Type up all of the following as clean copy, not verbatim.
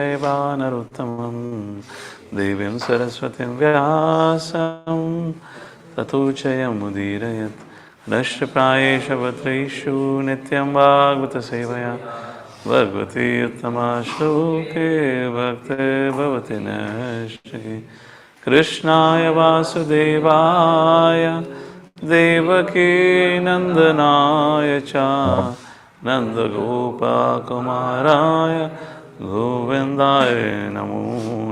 नरोत्तमं देवीं सरस्वतीं व्यासं ततो जयमुदीरयत् नष्टप्रायेषु भद्रेषु नित्यं भागवतसेवया भगवती उत्तमा श्लोके भक्तिर्भवति नश्टये कृष्णाय वासुदेवाय देवकी नन्दनाय च नन्दगोपकुमाराय गोविन्दाय नमो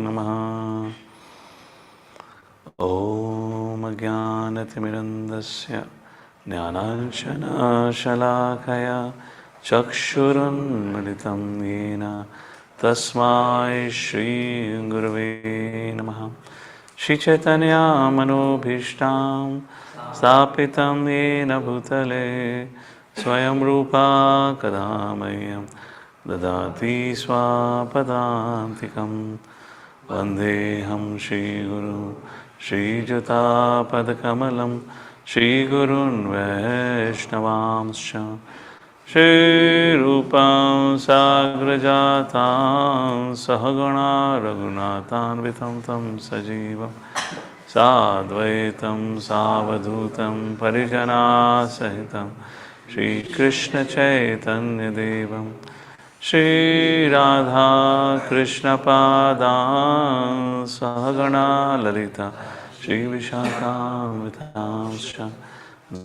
नमः। ॐ अज्ञानतिमिरन्दस्य ज्ञानाञ्जनशलाकया चक्षुरुन्मिलितं येन तस्मै श्रीगुरवे नमः। श्रीचैतन्यमनोभीष्टां स्थापितं येन भूतले स्वयं रूपा कदा मह्यं ददाति स्वापदान्तिकं वन्देऽहं श्रीगुरुं श्रीयुतापदकमलं श्रीगुरून् वैष्णवांश्च श्रीरूपां साग्रजातां सहगणा रघुनाथान्वितं तं सजीवं साद्वैतं सावधूतं परिजनासहितं श्रीकृष्णचैतन्यदेवं श्रीराधा कृष्णपादां सहगणा ललिता श्रीविशाखान्वितांश्च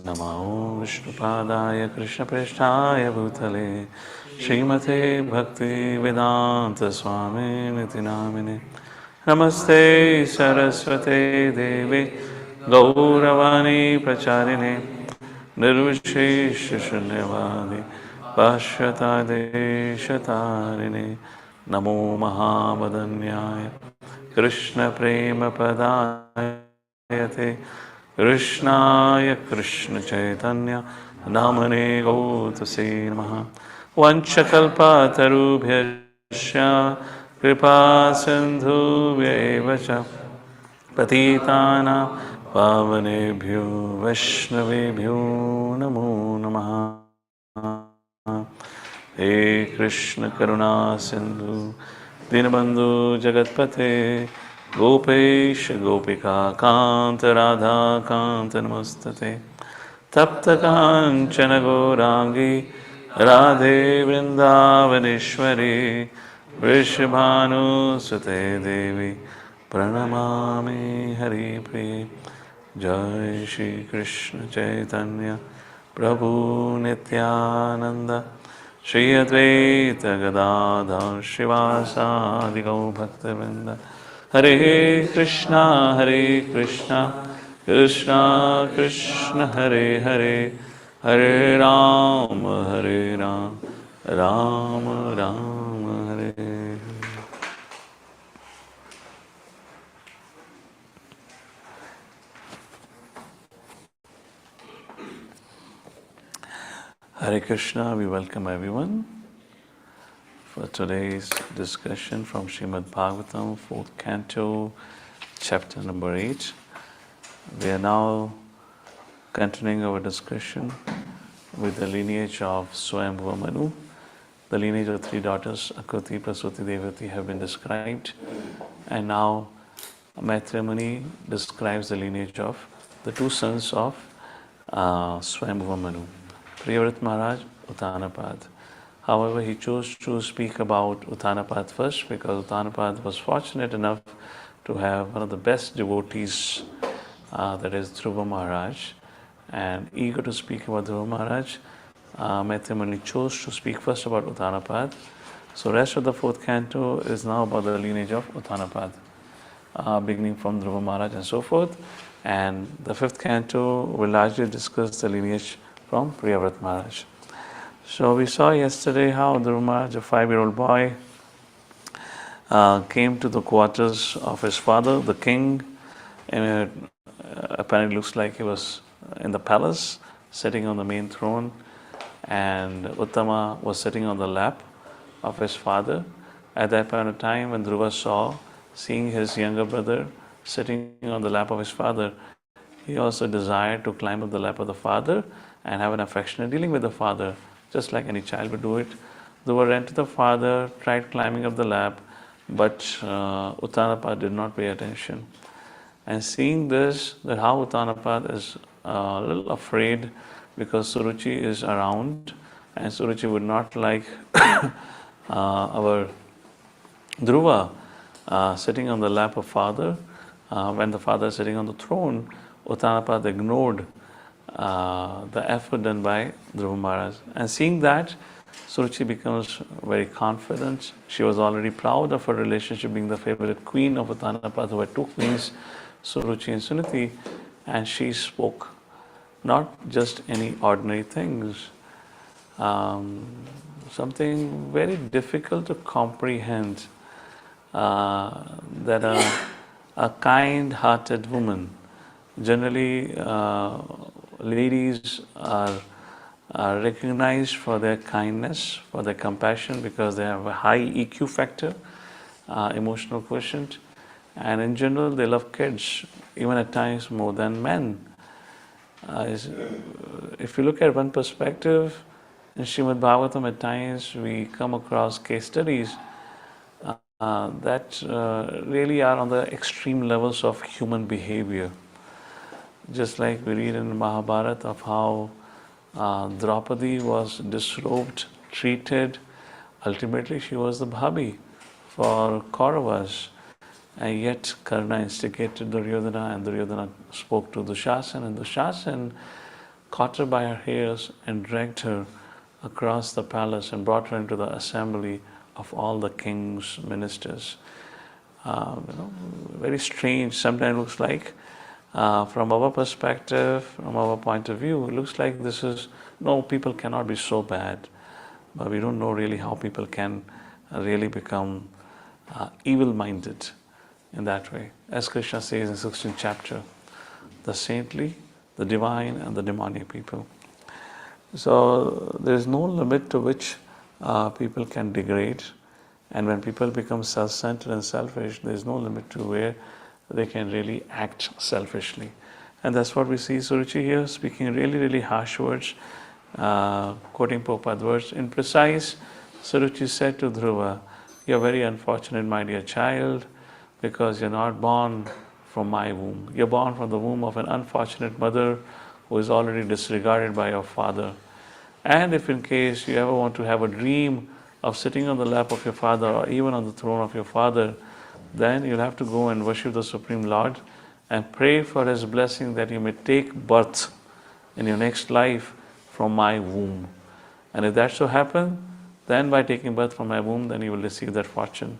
नमो विष्णुपादाय कृष्णप्रेष्ठाय भूतले श्रीमते भक्तिवेदान्तस्वामिनिति नामिने नमस्ते सरस्वते देवे गौरवाणी प्रचारिणे निर्विशेषशून्यवादी पाश्चात्यदेशतारिणे नमो महामदन्याय कृष्णप्रेमप्रदायते कृष्णाय कृष्णचैतन्य नामने गौतसे नमः। वंशकल्पतरुभ्यश्च कृपा सिन्धुभ्यैव च पतितानां पावनेभ्यो वैष्णवेभ्यो नमो नमः। हे कृष्ण करुणा सिन्धु दीनबन्धु जगत्पते गोपेश गोपिका कांत राधा कांत नमस्तते तप्त कांचन गौरांगी राधे वृंदावनेश्वरी वृषभानुसुते देवी प्रणमामि हरिप्रिये। जय श्री कृष्ण चैतन्य प्रभु नित्यानंद श्री अद्वैत गदाधर श्रीवासादि गौरभक्तवृंद। हरे Krishna Krishna Krishna Hare Hare Hare Ram Ram Ram Hare Hare. Hare Krishna, we welcome everyone for today's discussion from Srimad Bhagavatam, 4th Canto, chapter number 8. We are now continuing our discussion with the lineage of Swayambhuva Manu. The lineage of three daughters, Akriti, Prasuti, Devati, have been described. And now Maitreya Muni describes the lineage of the two sons of Swayambhuva Manu, Priyavrat Maharaj, Uttanapad. However, he chose to speak about Uttanapad first because Uttanapad was fortunate enough to have one of the best devotees, that is Dhruva Maharaj. And eager to speak about Dhruva Maharaj, Maitreya Muni chose to speak first about Uttanapad. So rest of the 4th canto is now about the lineage of Uttanapad, beginning from Dhruva Maharaj and so forth. And the 5th canto will largely discuss the lineage from Priyavrat Maharaj. So we saw yesterday how Dhruva Maharaj, a 5-year-old boy, came to the quarters of his father, the king, and apparently looks like he was in the palace, sitting on the main throne, and Uttama was sitting on the lap of his father. At that point of time, when Dhruva saw, seeing his younger brother sitting on the lap of his father, he also desired to climb up the lap of the father and have an affectionate dealing with the father, just like any child would do it. Dhruva ran to the father, tried climbing up the lap, but Uttanapad did not pay attention. And seeing this, that how Uttanapad is a little afraid because Suruchi is around, and Suruchi would not like our Dhruva sitting on the lap of father. When the father is sitting on the throne, Uttanapad ignored the effort done by Dhruva Maharaj. And seeing that, Suruchi becomes very confident. She was already proud of her relationship, being the favorite queen of Uttanapad, who had two queens, Suruchi and Suniti, and she spoke not just any ordinary things, something very difficult to comprehend, that a kind-hearted woman, generally ladies are recognized for their kindness, for their compassion, because they have a high EQ factor, emotional quotient, and in general they love kids, even at times more than men. If you look at one perspective, in Srimad Bhagavatam at times we come across case studies that really are on the extreme levels of human behavior. Just like we read in Mahabharata of how Draupadi was disrobed, treated. Ultimately, she was the bhabi for Kauravas. And yet, Karna instigated Duryodhana, and Duryodhana spoke to Dushasan, and Dushasan caught her by her hairs and dragged her across the palace and brought her into the assembly of all the king's ministers. Very strange. Sometimes looks like, from our perspective, from our point of view, it looks like this is, no, people cannot be so bad. But we don't know really how people can really become evil-minded in that way. As Krishna says in 16th chapter, the saintly, the divine, and the demonic people. So there is no limit to which people can degrade, and when people become self-centered and selfish, there is no limit to where they can really act selfishly. And that's what we see Suruchi here, speaking really, really harsh words, quoting Prabhupada's words. In precise, Suruchi said to Dhruva, "You're very unfortunate, my dear child, because you're not born from my womb. You're born from the womb of an unfortunate mother who is already disregarded by your father. And if in case you ever want to have a dream of sitting on the lap of your father or even on the throne of your father, then you'll have to go and worship the Supreme Lord and pray for His blessing that you may take birth in your next life from my womb. And if that so happen, then by taking birth from my womb, then you will receive that fortune."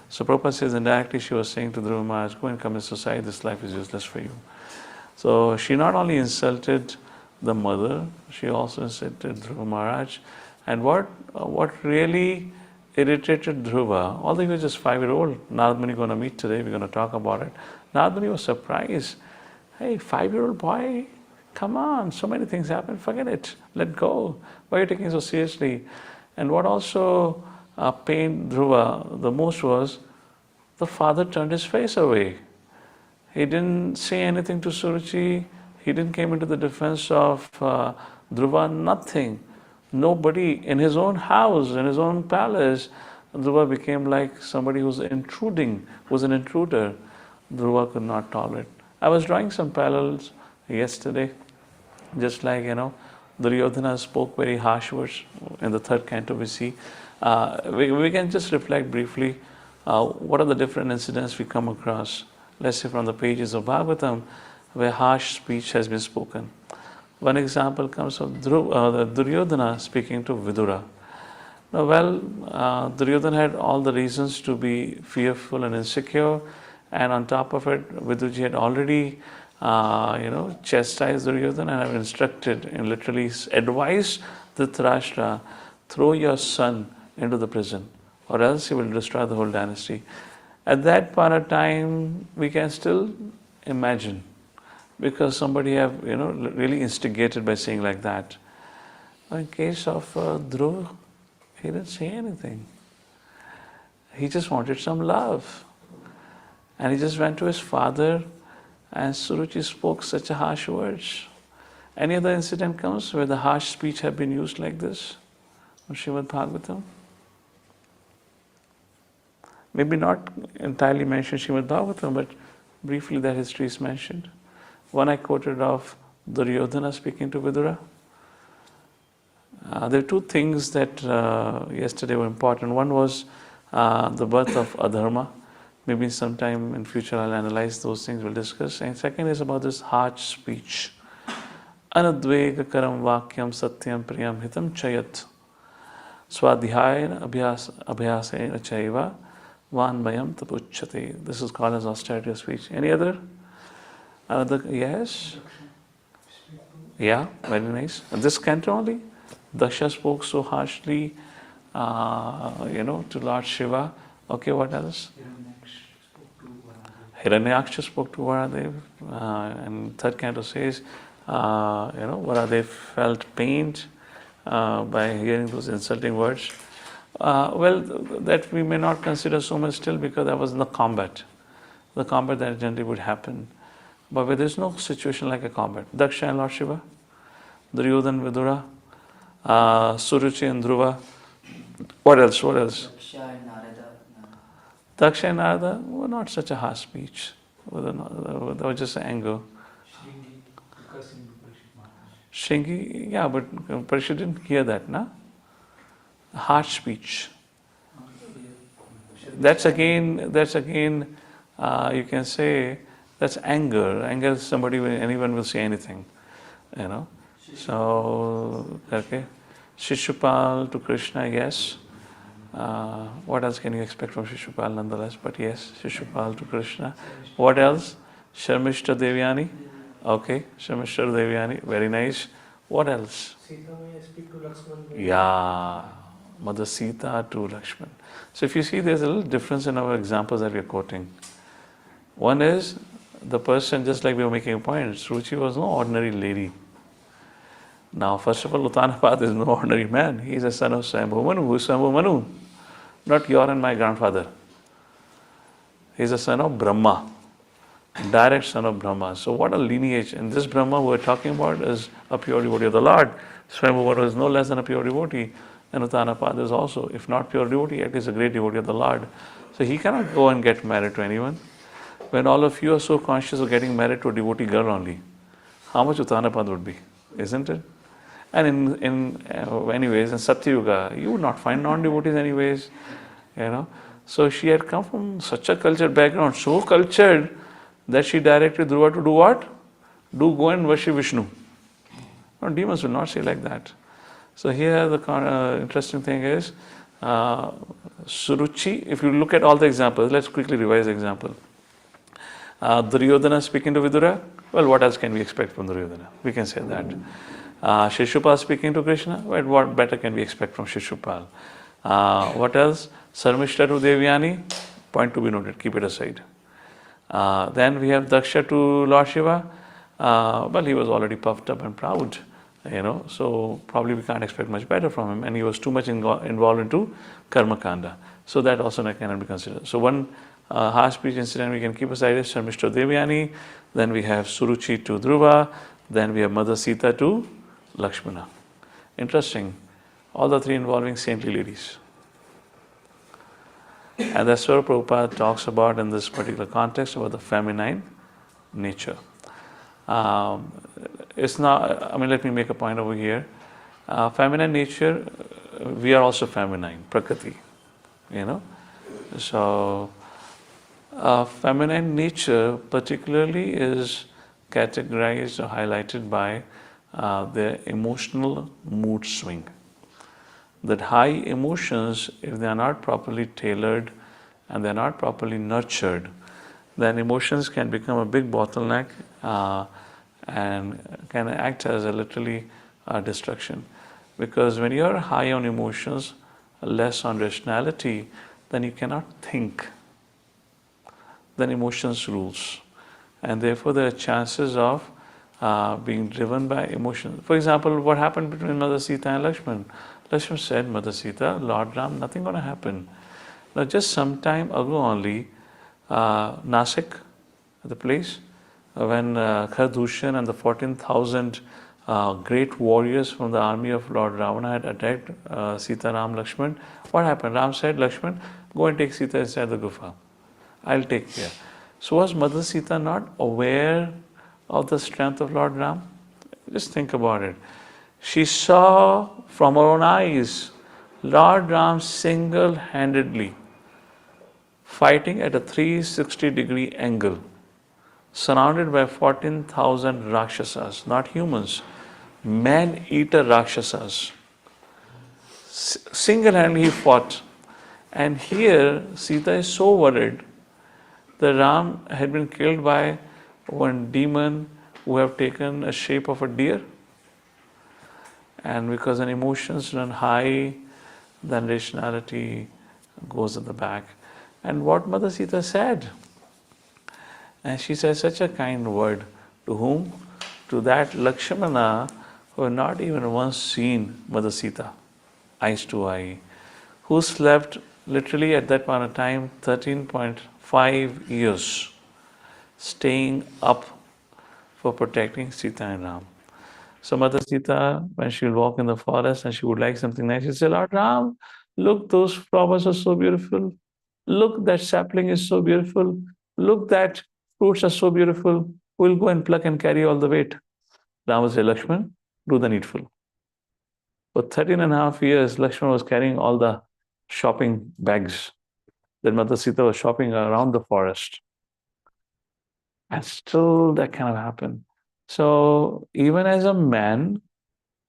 So Prabhupada says indirectly she was saying to Dhruva Maharaj, go and come in society, this life is useless for you. So she not only insulted the mother, she also insulted Dhruva Maharaj. And what really irritated Dhruva, although he was just 5-year-old, Narad Muni going to meet today, we're going to talk about it. Narad Muni was surprised. Hey, 5-year-old boy, come on, so many things happen, forget it, let go. Why are you taking it so seriously? And what also pained Dhruva the most was the father turned his face away. He didn't say anything to Suruchi. He didn't come into the defense of Dhruva, nothing. Nobody in his own house, in his own palace, Dhruva became like somebody who's intruding, who's an intruder. Dhruva could not tolerate. I was drawing some parallels yesterday, just like, Duryodhana spoke very harsh words in the 3rd canto we see. We can just reflect briefly what are the different incidents we come across, let's say from the pages of Bhagavatam, where harsh speech has been spoken. One example comes from Duryodhana speaking to Vidura. Now, Duryodhana had all the reasons to be fearful and insecure, and on top of it, Viduji had already chastised Duryodhana and have instructed and literally advised Dhritarashtra, throw your son into the prison, or else he will destroy the whole dynasty. At that point of time, we can still imagine, because somebody have really instigated by saying like that. In case of Dhruva, he didn't say anything. He just wanted some love. And he just went to his father, and Suruchi spoke such a harsh words. Any other incident comes where the harsh speech have been used like this on Srimad Bhagavatam? Maybe not entirely mentioned Srimad Bhagavatam, but briefly that history is mentioned. One I quoted of Duryodhana speaking to Vidura. There are two things that yesterday were important. One was the birth of Adharma. Maybe sometime in future I'll analyze those things, we'll discuss. And second is about this harsh speech. Anadvega karam vakyam satyam priyam hitam chayat swadhyayana abhyasena chaiva vanmayam tapuchyate. This is called as austerity of speech. Any other? Yes? Yeah, very nice. And this canto only? Daksha spoke so harshly, to Lord Shiva. Okay, what else? Hiranyaksha spoke to Varadev. And third canto says, Varadev felt pained by hearing those insulting words. That we may not consider so much still because that was in the combat that generally would happen. But where there is no situation like a combat, Daksha and Lord Shiva, Duryodhan, Vidura, Suruchi and Dhruva. What else? Daksha and Narada were not such a harsh speech. That was just anger. Shringi, yeah, but Parikshit didn't hear that, na? Harsh speech. That's again, you can say, that's anger. Anger is anyone will say anything, So, okay. Shishupal to Krishna, yes. What else can you expect from Shishupal nonetheless? But yes, Shishupal to Krishna. What else? Sharmishta Devyani. Okay, Sharmishta Devyani. Very nice. What else? Sita may speak to Lakshman. Yeah. Mother Sita to Lakshman. So if you see, there's a little difference in our examples that we are quoting. One is the person, just like we were making a point, Suruchi was no ordinary lady. Now, first of all, Uttanapad is no ordinary man. He is a son of Swayambhu Manu. Who is Swayambhu Manu? Not your and my grandfather. He is a son of Brahma. Direct son of Brahma. So what a lineage. And this Brahma we're talking about is a pure devotee of the Lord. Swayambhu Manu is no less than a pure devotee. And Uttanapad is also, if not pure devotee, at least a great devotee of the Lord. So he cannot go and get married to anyone. When all of you are so conscious of getting married to a devotee girl only, how much Uttanapad would be, isn't it? And anyways, in Satyuga, you would not find non-devotees anyways, So she had come from such a cultured background, so cultured that she directed Dhruva to do what? Go and worship Vishnu. No, demons will not say like that. So here the interesting thing is, Suruchi, if you look at all the examples, let's quickly revise the example. Duryodhana speaking to Vidura, well, what else can we expect from Duryodhana? We can say that. Shishupal speaking to Krishna, well, what better can we expect from Shishupal? What else? Sarmishta to Devyani, point to be noted, keep it aside. Then we have Daksha to Lord Shiva, well, he was already puffed up and proud, so probably we can't expect much better from him, and he was too much involved into Karma Kanda. So that also cannot be considered. So one harsh speech incident we can keep aside is Sarmishta Devyani, then we have Suruchi to Dhruva, then we have Mother Sita to Lakshmana. Interesting. All the three involving saintly ladies. And that's what Prabhupada talks about in this particular context about the feminine nature. It's not, let me make a point over here. Feminine nature, we are also feminine, Prakriti. So, feminine nature particularly is categorized or highlighted by their emotional mood swing. That high emotions, if they are not properly tailored and they are not properly nurtured, then emotions can become a big bottleneck and can act as a literally destruction. Because when you are high on emotions, less on rationality, then you cannot think. Then emotions rules. And therefore there are chances of being driven by emotions. For example, what happened between Mother Sita and Lakshman? Lakshman said, Mother Sita, Lord Ram, nothing going to happen. Now just some time ago only, Nasik, the place, when Khardushan and the 14,000 great warriors from the army of Lord Ravana had attacked Sita, Ram, Lakshman, what happened? Ram said, Lakshman, Go and take Sita inside the gufa. I'll take care. So was Mother Sita not aware of the strength of Lord Ram? Just think about it. She saw from her own eyes Lord Ram single-handedly fighting at a 360-degree angle, surrounded by 14,000 Rakshasas, not humans, man-eater Rakshasas. Single-handedly he fought. And here Sita is so worried that Ram had been killed by one demon who have taken a shape of a deer. And because when emotions run high, then rationality goes at the back. And what Mother Sita said, and she said such a kind word to whom? To that Lakshmana who had not even once seen Mother Sita, eyes to eye, who slept literally at that point of time 13.5 years, staying up for protecting Sita and Ram. So Mother Sita, when she would walk in the forest and she would like something nice, she'd say, Lord Ram, look, those flowers are so beautiful. Look, that sapling is so beautiful. Look, that fruits are so beautiful. We'll go and pluck and carry all the weight. Ram would say, Lakshman, do the needful. For 13.5 years, Lakshman was carrying all the shopping bags that Mother Sita was shopping around the forest. And still that kind of happened. So even as a man,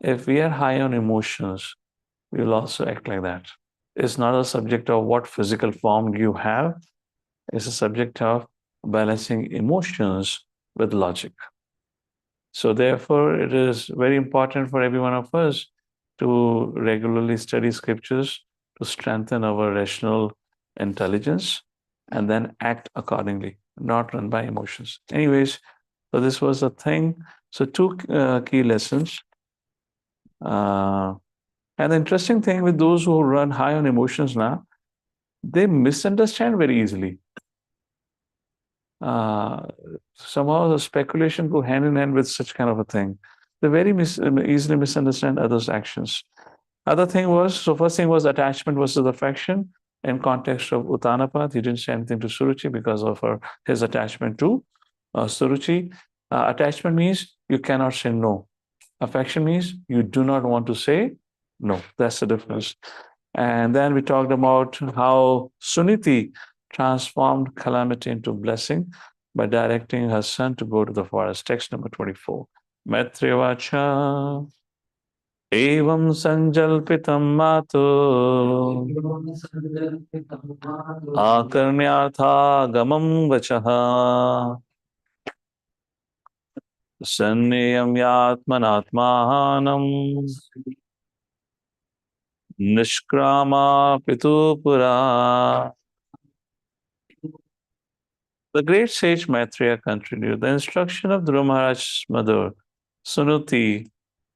if we are high on emotions, we will also act like that. It's not a subject of what physical form you have, it's a subject of balancing emotions with logic. So therefore, it is very important for every one of us to regularly study scriptures to strengthen our rational intelligence and then act accordingly, not run by emotions. Anyways, so this was a thing. So two key lessons. And the interesting thing with those who run high on emotions now, they misunderstand very easily. Somehow the speculation go hand in hand with such kind of a thing. They very easily misunderstand others' actions. Other thing was, so first thing was attachment versus affection. In context of Uttanapat, he didn't say anything to Suruchi because of his attachment to Suruchi. Attachment means you cannot say no. Affection means you do not want to say no. That's the difference. And then we talked about how Suniti transformed calamity into blessing by directing her son to go to the forest. Text number 24. Maitrevacha evam sanjalpitam mato akarnyartha gamam vachaha sanneyam yatmanatmanam nishkrama pitupura. The great sage Maitreya continued, the instruction of Dhruva Maharaj's mother, Sunuti,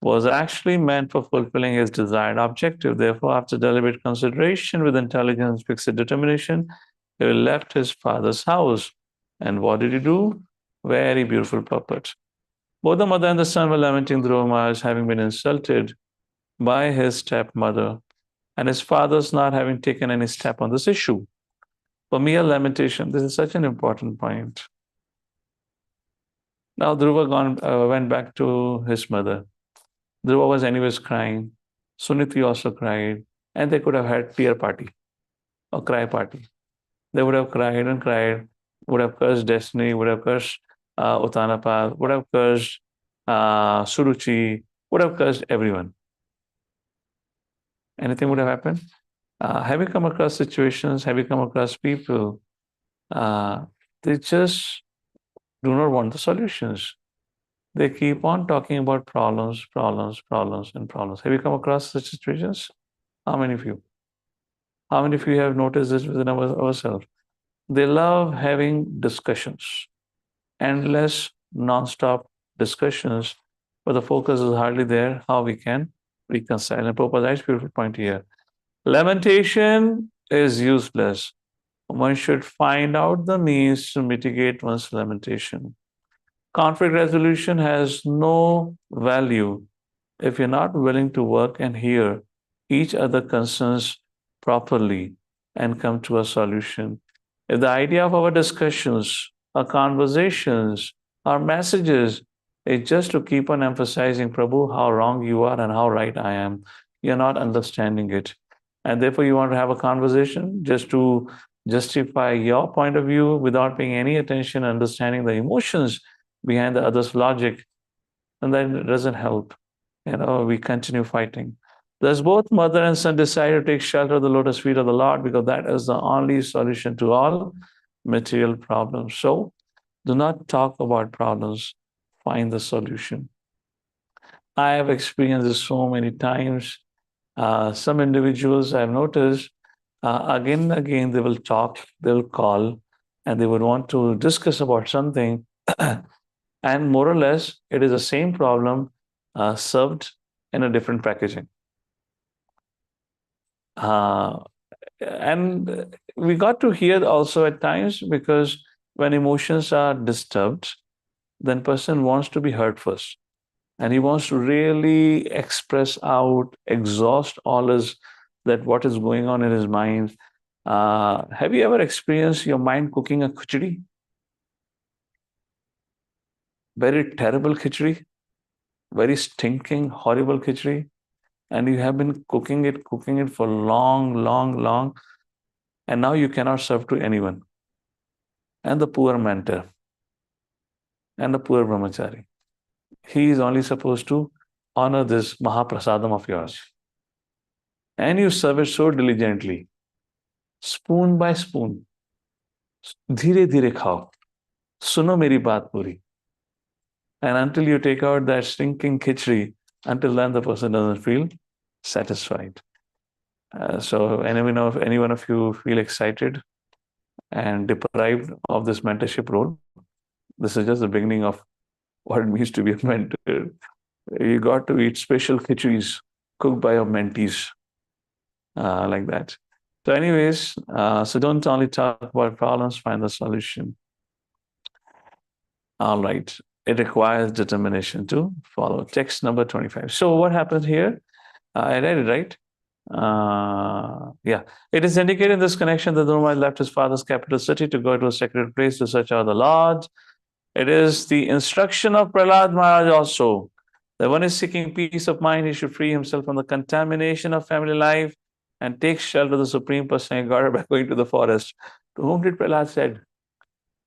was actually meant for fulfilling his desired objective. Therefore, after deliberate consideration with intelligence and fixed determination, he left his father's house. And what did he do? Very beautiful puppet. Both the mother and the son were lamenting Dhruva Maharaj having been insulted by his stepmother and his father's not having taken any step on this issue. For mere lamentation, this is such an important point. Now Dhruva went back to his mother. Dhruva was anyways crying. Suniti also cried. And they could have had tear party or cry party. They would have cried and cried, would have cursed Destiny, would have cursed Uttanapad, would have cursed Suruchi, would have cursed everyone. Anything would have happened. Have you come across situations, have you come across people, they just do not want the solutions. They keep on talking about problems, problems, problems, and problems. Have you come across such situations? How many of you? How many of you have noticed this within ourselves? They love having discussions, endless, non-stop discussions, but the focus is hardly there how we can reconcile. And Prabhupada has a beautiful point here. Lamentation is useless. One should find out the means to mitigate one's lamentation. Conflict resolution has no value if you're not willing to work and hear each other concerns properly and come to a solution. If the idea of our discussions, our conversations, our messages is just to keep on emphasizing, Prabhu, how wrong you are and how right I am, you're not understanding it. And therefore, you want to have a conversation just to justify your point of view without paying any attention, understanding the emotions behind the other's logic, and then it doesn't help. We continue fighting. Thus, both mother and son decided to take shelter of the lotus feet of the Lord because that is the only solution to all material problems. So, do not talk about problems, find the solution. I have experienced this so many times. Some individuals I've noticed again and again they will talk, they will call, and they would want to discuss about something. And more or less, it is the same problem served in a different packaging. Uh, and we got to hear also at times because when emotions are disturbed, then person wants to be heard first. And he wants to really express out, exhaust all his that what is going on in his mind. Have you ever experienced your mind cooking a khichdi? Very terrible khichdi, very stinking, horrible khichdi, and you have been cooking it for long, long, long, and now you cannot serve to anyone. And the poor mentor and the poor brahmachari, he is only supposed to honor this Mahaprasadam of yours. And you serve it so diligently, spoon by spoon, धीरे धीरे खाओ, सुनो मेरी बात पूरी. And until you take out that stinking khichdi, until then the person doesn't feel satisfied. So any one of you feel excited and deprived of this mentorship role, this is just the beginning of what it means to be a mentor. You got to eat special khichdis cooked by your mentees, like that. So anyways, so don't only talk about problems, find the solution. All right. It requires determination to follow. Text number 25. So what happened here? I read it right. Yeah. It is indicated in this connection that Dhruva left his father's capital city to go to a sacred place to search out the Lord. It is the instruction of Prahlad Maharaj also that one is seeking peace of mind, he should free himself from the contamination of family life and take shelter of the Supreme Personality of Godhead by going to the forest. To whom did Prahlad said?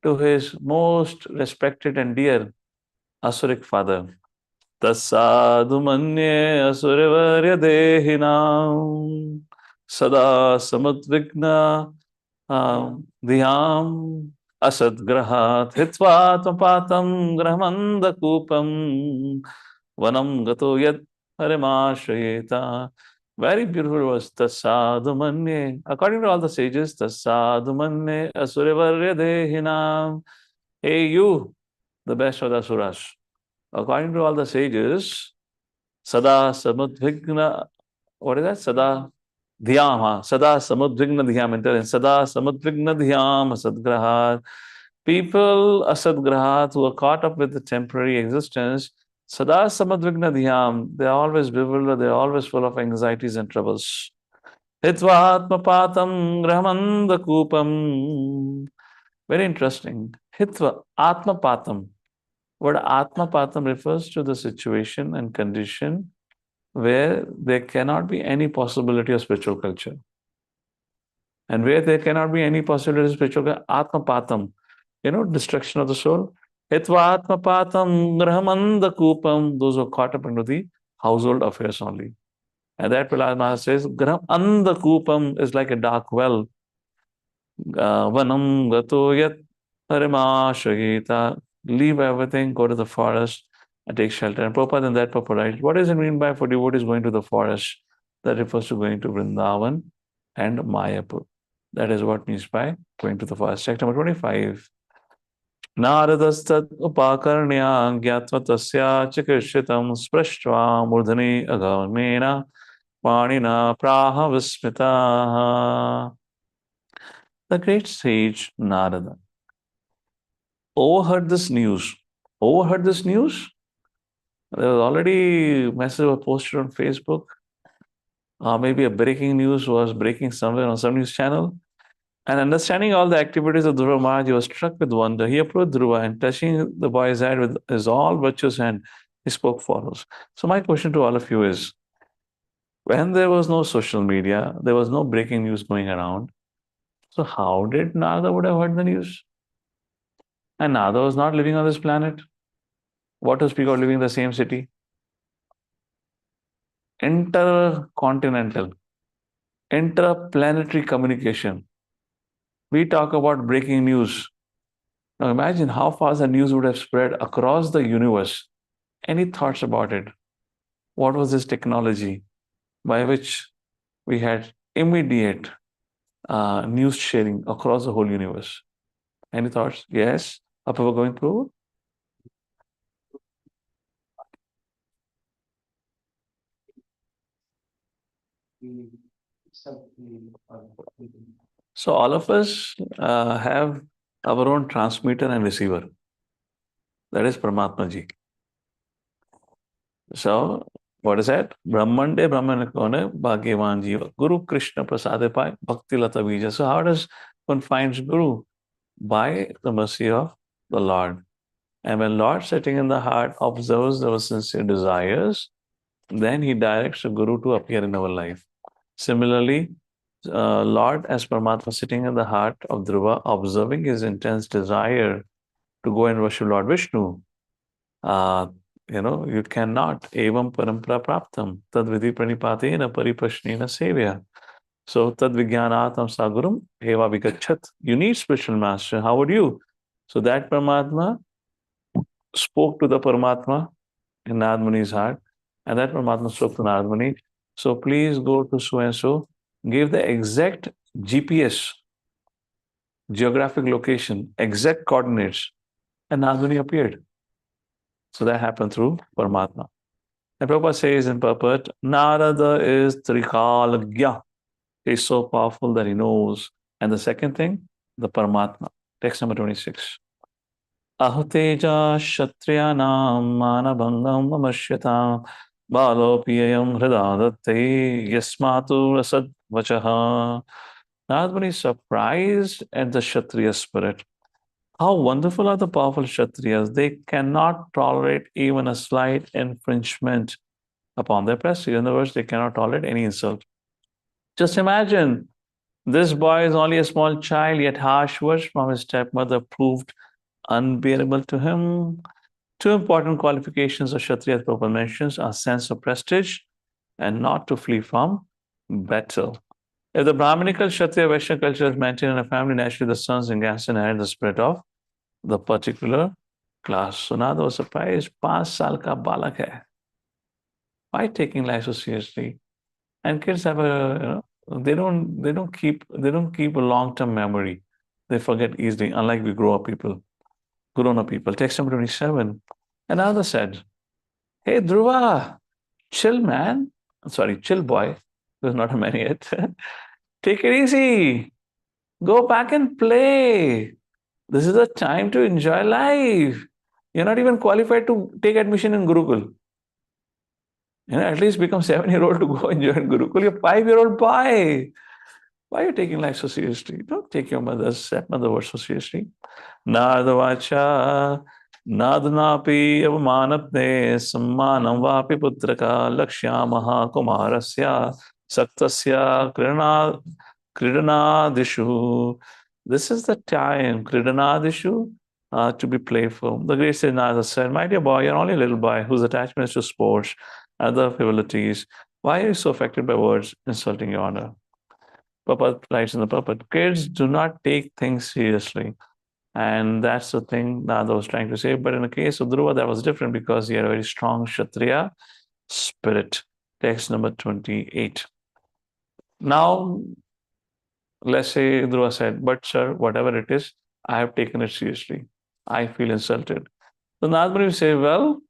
To his most respected and dear Asuric father. Tassadu manye asurivarya dehinam sada samadvigna dhyam asadgrahat hitva tvapatam grahamanda kupam vanam gato yad harimashrayeta. Very beautiful verse. Tassadu manye. According to all the sages, tassadu manye asurivarya dehinam. Hey, you, the best of the asuras. According to all the sages, Sada Samudvigna, what is that? Sada Dhyam, Sada Samudvigna Dhyam, intelligence, Sada Samudvigna Dhyam, Asadgrahat. People, Asadgrahat, who are caught up with the temporary existence, Sada Samudvigna Dhyam, they're always bewildered, they're always full of anxieties and troubles. Hitva Atmapatam Grahamanda Kupam. Very interesting. Hitva Atmapatam. What Atmapatam refers to the situation and condition where there cannot be any possibility of spiritual culture. And where there cannot be any possibility of spiritual culture, Atmapatam, destruction of the soul. Hitva Atmapatam Grahamanda Kupam, those who are caught up into the household affairs only. And that Prahlad Maharaj says, Grahamanda Kupam is like a dark well. Vanam Gato Yat Harimashagita. Leave everything, go to the forest and take shelter. And Prabhupada in that purport writes, what does it mean by for devotees going to the forest? That refers to going to Vrindavan and Mayapur. That is what means by going to the forest. Text number 25. Naradastat upakarnya gyatva tasya chikrshitam sprashtva murdhani agamena panina praha vismita. The great sage Narada overheard this news. Overheard this news? There was already message was posted on Facebook. maybe a breaking news was breaking somewhere on some news channel. And understanding all the activities of Dhruva Maharaj, he was struck with wonder. He approached Dhruva and touching the boy's head with his all virtuous hand, he spoke follows. So my question to all of you is, when there was no social media, there was no breaking news going around, so how did Narada would have heard the news? And Narada was not living on this planet. What to speak of living in the same city? Intercontinental, interplanetary communication. We talk about breaking news. Now imagine how fast the news would have spread across the universe. Any thoughts about it? What was this technology by which we had immediate news sharing across the whole universe? Any thoughts? Yes? Are people going through? So all of us have our own transmitter and receiver. That is Paramatma Ji. So what is that? Brahmande Brahmanakone Bhagyavan Jiva. Guru Krishna Prasadepai Bhakti Lata Bija. So how does one finds Guru? By the mercy of the Lord. And when Lord sitting in the heart observes our sincere desires, then he directs the Guru to appear in our life. Similarly, Lord as Paramatma sitting in the heart of Dhruva, observing his intense desire to go and worship Lord Vishnu, you cannot evam parampara praptam tad vidhi pranipatena pariprashnena sevya. So tad vijnanatam sagurum eva vigachat. You need spiritual master. How would you? So that Paramatma spoke to the Paramatma in Narad Muni's heart, and that Paramatma spoke to Narad Muni. So please go to so and so, give the exact GPS, geographic location, exact coordinates, and Narad Muni appeared. So that happened through Paramatma. And Prabhupada says in purport, Narada is Trikalagya. He's so powerful that he knows. And the second thing, the Paramatma. Text number 26. Ahuteja Kshatriyanam Manabhangam Mamashyata Balopiyam Hridadatte Yasmatu Rasad Vachaha. Narad Muni is surprised at the Kshatriya spirit. How wonderful are the powerful Kshatriyas. They cannot tolerate even a slight infringement upon their prestige. In other words, they cannot tolerate any insult. Just imagine, this boy is only a small child, yet harsh words from his stepmother proved unbearable to him. Two important qualifications of Kshatriya Prabhupada mentions are sense of prestige and not to flee from battle. If the Brahminical Kshatriya Vaishya culture is maintained in a family, naturally the sons and grandsons inherit the spirit of the particular class. So now was surprised, 5 saal ka balak hai. Why taking life so seriously? And kids have they don't keep a long-term memory. They forget easily, unlike we grown up people. Text number 27. Another said, hey Dhruva, chill man. Sorry, chill boy. There's not a man yet. Take it easy. Go back and play. This is a time to enjoy life. You're not even qualified to take admission in Gurukul. At least become 7-year-old to go and join Gurukul. You're 5-year-old boy. Why are you taking life so seriously? Don't take your mother's stepmother word so seriously. Nadavacha Nadanapi Avamanapne Sammanam Vapi Putraka Lakshyamaha Kumarasya Saktasya Kridanadishu. This is the time, Kridanadishu, to be playful. The great Siddhartha said, my dear boy, you're only a little boy whose attachment is to sports, other frivolities. Why are you so affected by words insulting your honor? Papa writes in the purport, kids do not take things seriously. And that's the thing Nada was trying to say. But in the case of Dhruva, that was different because he had a very strong Kshatriya spirit. Text number 28. Now, let's say Dhruva said, but sir, whatever it is, I have taken it seriously. I feel insulted. So Nada will say, well,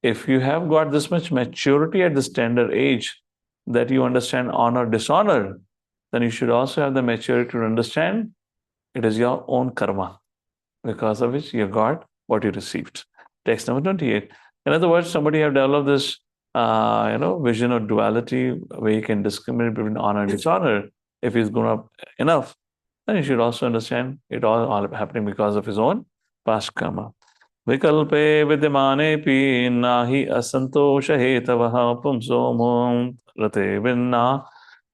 if you have got this much maturity at this tender age that you understand honor, dishonor, then you should also have the maturity to understand it is your own karma, because of which you got what you received. Text number 28. In other words, somebody have developed this vision of duality where he can discriminate between honor and dishonor. If he's grown up enough, then he should also understand it all happening because of his own past karma. Vikalpe vidyamane nahi asantosha hetavah pumso mom rate vinna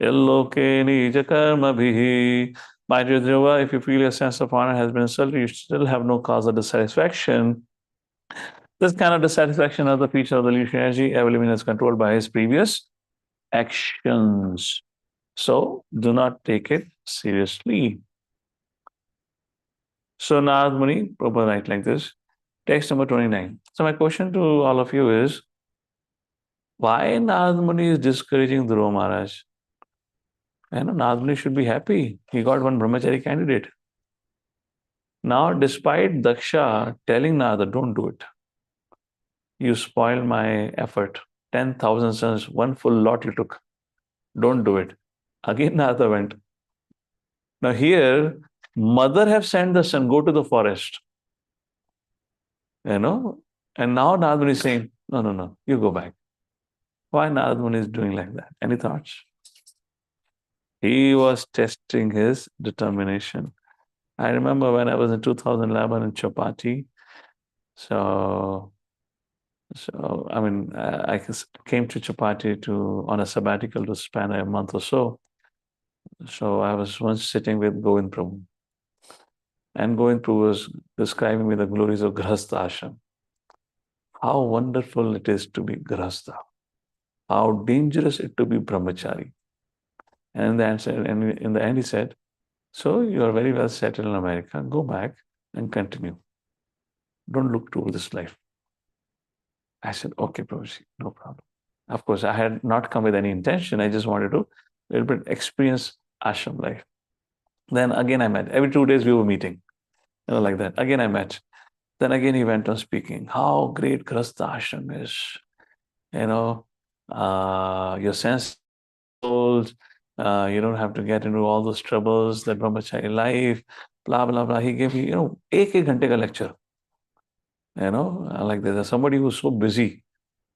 yalloke nija karma bhihi. My dear Dhruva, if you feel your sense of honor has been insulted, you still have no cause of dissatisfaction. This kind of dissatisfaction is the feature of the illusion energy. Every living is controlled by his previous actions. So do not take it seriously. So Narad Muni, Prabhupada write like this. Text number 29. So my question to all of you is, why Narad Muni is discouraging Dhruva Maharaj? Narad Muni should be happy. He got one brahmachari candidate. Now, despite Daksha telling Narada, don't do it. You spoiled my effort. 10,000 sons, one full lot you took. Don't do it. Again, Narada went. Now here, mother have sent the son, go to the forest. And now Narada Muni is saying, no, you go back. Why Narada Muni is doing like that? Any thoughts? He was testing his determination. I remember when I was in 2011 in Chapati. So I mean, I came to Chapati on a sabbatical to spend a month or so. So I was once sitting with Govind Prabhu. And Govind Prabhu was describing me the glories of Grahastha Ashram. How wonderful it is to be Grahastha. How dangerous it to be Brahmachari. And in the end he said, so you are very well settled in America. Go back and continue. Don't look to this life. I said, okay, Prabhuji, no problem. Of course, I had not come with any intention. I just wanted to a little bit experience ashram life. Then again I met. Every 2 days we were meeting. Like that. Again I met. Then again he went on speaking. How great Grahastha ashram is. Your sense old. You don't have to get into all those troubles that brahmachari life. Blah blah blah. He gave me, एक घंटे का lecture. Like there's somebody who's so busy,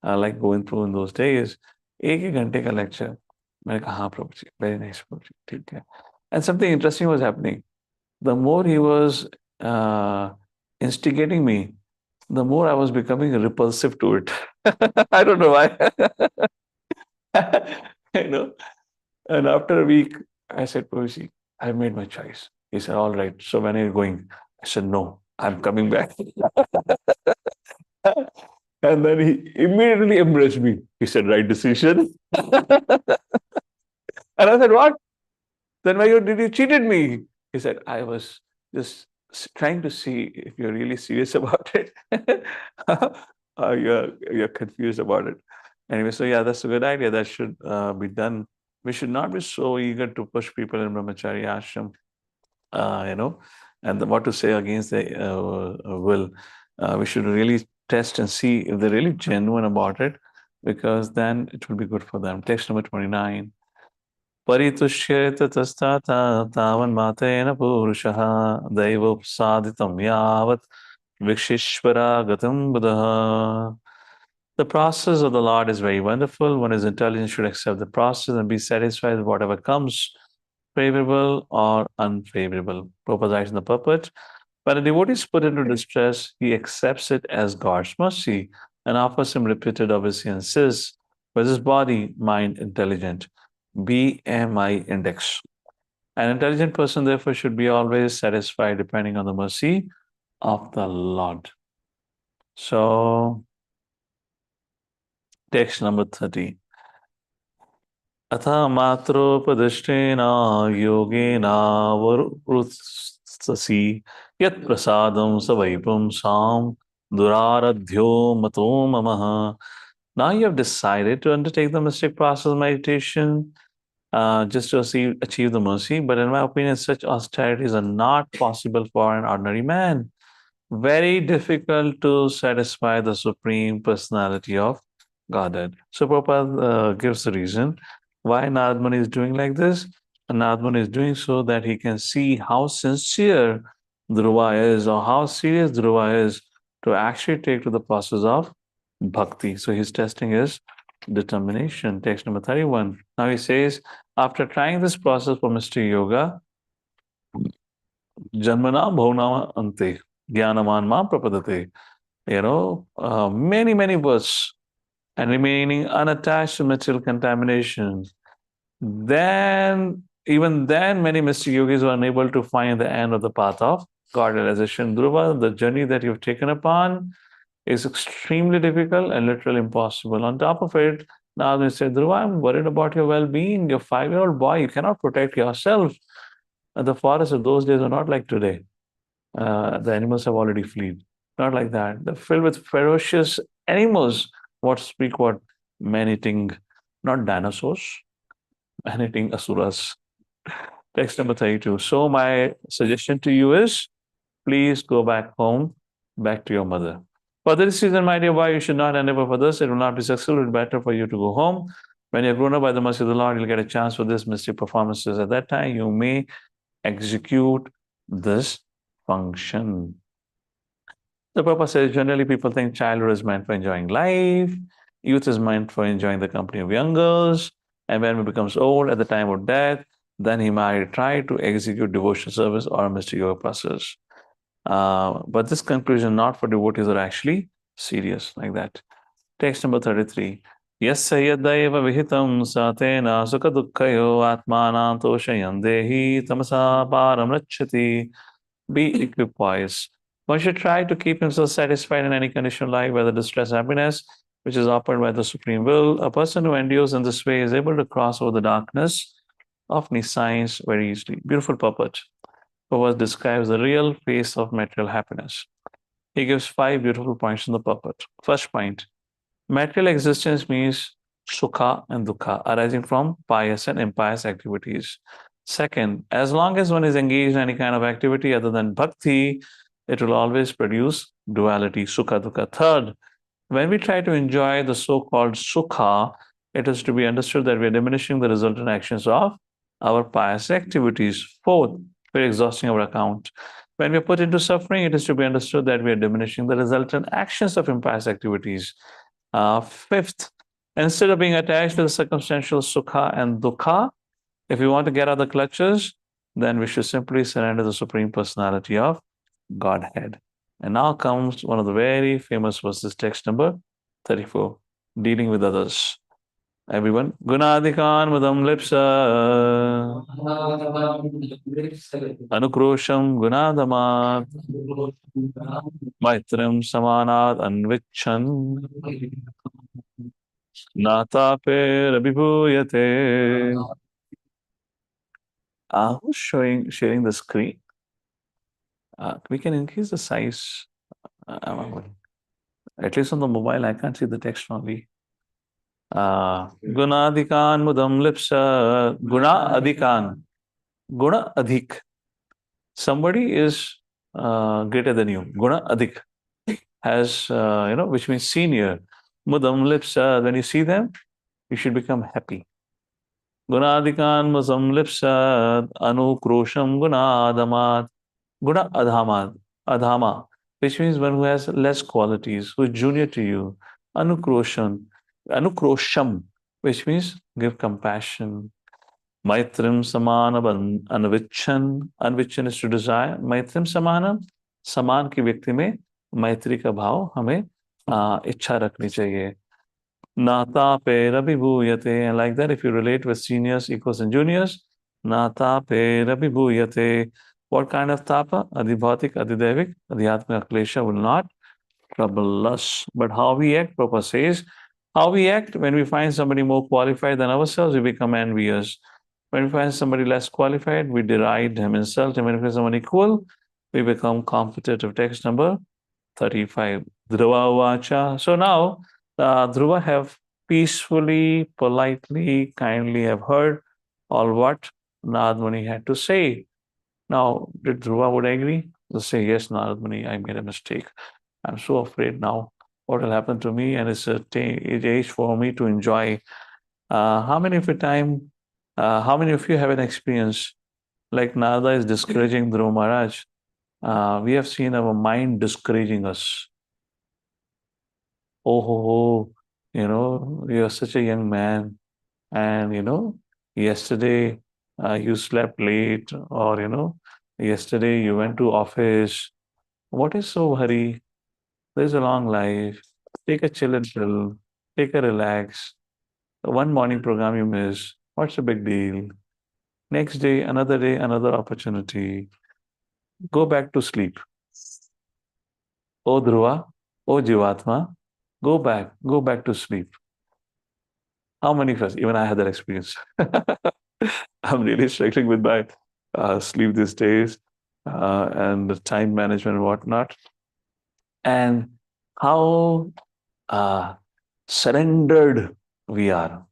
like going through in those days. एक घंटे का lecture. मैंने कहा हाँ प्रभु जी, very nice प्रभु जी, ठीक है. And something interesting was happening. The more he was instigating me, the more I was becoming repulsive to it. I don't know why. And after a week, I said, Prabhuji, I've made my choice. He said, all right. So when are you going? I said, no, I'm coming back. And then he immediately embraced me. He said, right decision. And I said, what? Then why did you cheated me? He said, I was just trying to see if you're really serious about it. You're confused about it. Anyway, so yeah, that's a good idea. That should be done. We should not be so eager to push people in brahmachari ashram, and what to say against the will. We should really test and see if they're really genuine about it, because then it will be good for them. Text number 29. परितुष्येत तस्थाता तावन्मातेन पुरुषः दैवोपसादितं यावत् विक्षिश्वरागतं बुधः. The process of the Lord is very wonderful. One is intelligent should accept the process and be satisfied with whatever comes, favorable or unfavorable. Prabhupada writes in the purport, when a devotee is put into distress, he accepts it as God's mercy and offers him repeated obeisances with his body, mind, intelligent. BMI index. An intelligent person, therefore, should be always satisfied depending on the mercy of the Lord. So, text number 30. Atha matropadishtena yogena varutsasi yat prasadam savaipam sam duraradhyo mato mamaha. Now you have decided to undertake the mystic process of meditation just to achieve the mercy. But in my opinion, such austerities are not possible for an ordinary man. Very difficult to satisfy the Supreme Personality of Godhead. So Prabhupada gives the reason why Narad Muni is doing like this. And Narad Muni is doing so that he can see how sincere Dhruva is, or how serious Dhruva is to actually take to the process of bhakti. So he's testing his determination. Text number 31. Now he says, after trying this process for Mr. Yoga, Janmana Bhaunama Ante, Jnanaman Ma Prapadate. Many births and remaining unattached to material contamination. Even then, many Mr. Yogis were unable to find the end of the path of God realization. Dhruva, the journey that you've taken upon is extremely difficult and literally impossible. On top of it, now they say, Dhruva, I'm worried about your well being. You're a 5-year-old boy, you cannot protect yourself. And the forests of those days are not like today. The animals have already fled. Not like that. They're filled with ferocious animals. What speak what? Man eating, not dinosaurs, man eating asuras. Text number 32. So, my suggestion to you is please go back home, back to your mother. For this reason, my dear boy, you should not endeavor for this. It will not be successful. It's better for you to go home. When you're grown up by the mercy of the Lord, you'll get a chance for this mystic performances. At that time, you may execute this function. The purpose is generally people think childhood is meant for enjoying life, youth is meant for enjoying the company of young girls, and when he becomes old at the time of death, then he might try to execute devotional service or a mystic yoga process. But this conclusion not for devotees are actually serious like that. Text number 33. Yasya yadaiva vihitam satena sukha dukkhayo atmanam toshayan dehi tamasa param rachyati. Be equipoised. One should try to keep himself satisfied in any condition of life, whether distress or happiness, which is offered by the supreme will. A person who endures in this way is able to cross over the darkness of nescience very easily. Beautiful puppet. Bhagavat describes the real face of material happiness. He gives 5 beautiful points in the puppet. First point, material existence means sukha and dukkha arising from pious and impious activities. Second, as long as one is engaged in any kind of activity other than bhakti, it will always produce duality, sukha, dukkha. Third, when we try to enjoy the so-called sukha, it is to be understood that we are diminishing the resultant actions of our pious activities. Fourth, we're exhausting our account. When we are put into suffering, it is to be understood that we are diminishing the resultant actions of impious activities. Fifth, instead of being attached to the circumstantial sukha and dukkha, if we want to get out of the clutches, then we should simply surrender the Supreme Personality of Godhead. And now comes one of the very famous verses, text number 34, dealing with others. Everyone, Gunadikan Madam Lipsa Anukrosham Gunadamat Maitram Samanad Anvichan Natape Rabibhuyate. Who's sharing the screen? We can increase the size. At least on the mobile, I can't see the text only. Gunadikan Mudam Lipsa Guna Adikan. Guna Adhik. Somebody is greater than you. Guna Adhik has, which means senior. Mudam Lipsa, when you see them, you should become happy. Gunadikan Mudam Lipsa Anukrosham Gunadamat. Guna Adhamat. Adhama, which means one who has less qualities, who is junior to you. Anukrosham, which means give compassion. Maitrim samana anvichan. Anvichan is to desire. Maitrim samana, saman की व्यक्ति में मैत्री का भाव हमें इच्छा रखनी चाहिए. Nata pe rabibhuyate. And like that, if you relate with seniors, equals, and juniors, nata pe rabibhuyate. What kind of tapa? Adhibhatik, adhidevik, adhyatmika klesha will not trouble us. But how we act, Prabhupada says, how we act when we find somebody more qualified than ourselves, we become envious. When we find somebody less qualified, we deride him, insult him. When we find someone equal, we become competitive. Text number 35. Dhruva vacha. So now, Dhruva have peacefully, politely, kindly have heard all what Narad Muni had to say. Now, did Dhruva would agree? They'll say, yes, Narad Muni, I made a mistake. I'm so afraid now what will happen to me, and it's a age for me to enjoy. How many of you have an experience like Narada is discouraging Dhruva Maharaj? We have seen our mind discouraging us. Oh, You're such a young man, and yesterday you slept late, or yesterday you went to office. What is so hurry? There's a long life. Take a chill and chill. Take a relax. One morning program you miss. What's the big deal? Next day, another opportunity. Go back to sleep. Oh Dhruva, oh Jivatma, go back to sleep. How many of us? Even I had that experience. I'm really struggling with my sleep these days, and the time management and whatnot, and how uh, surrendered we are.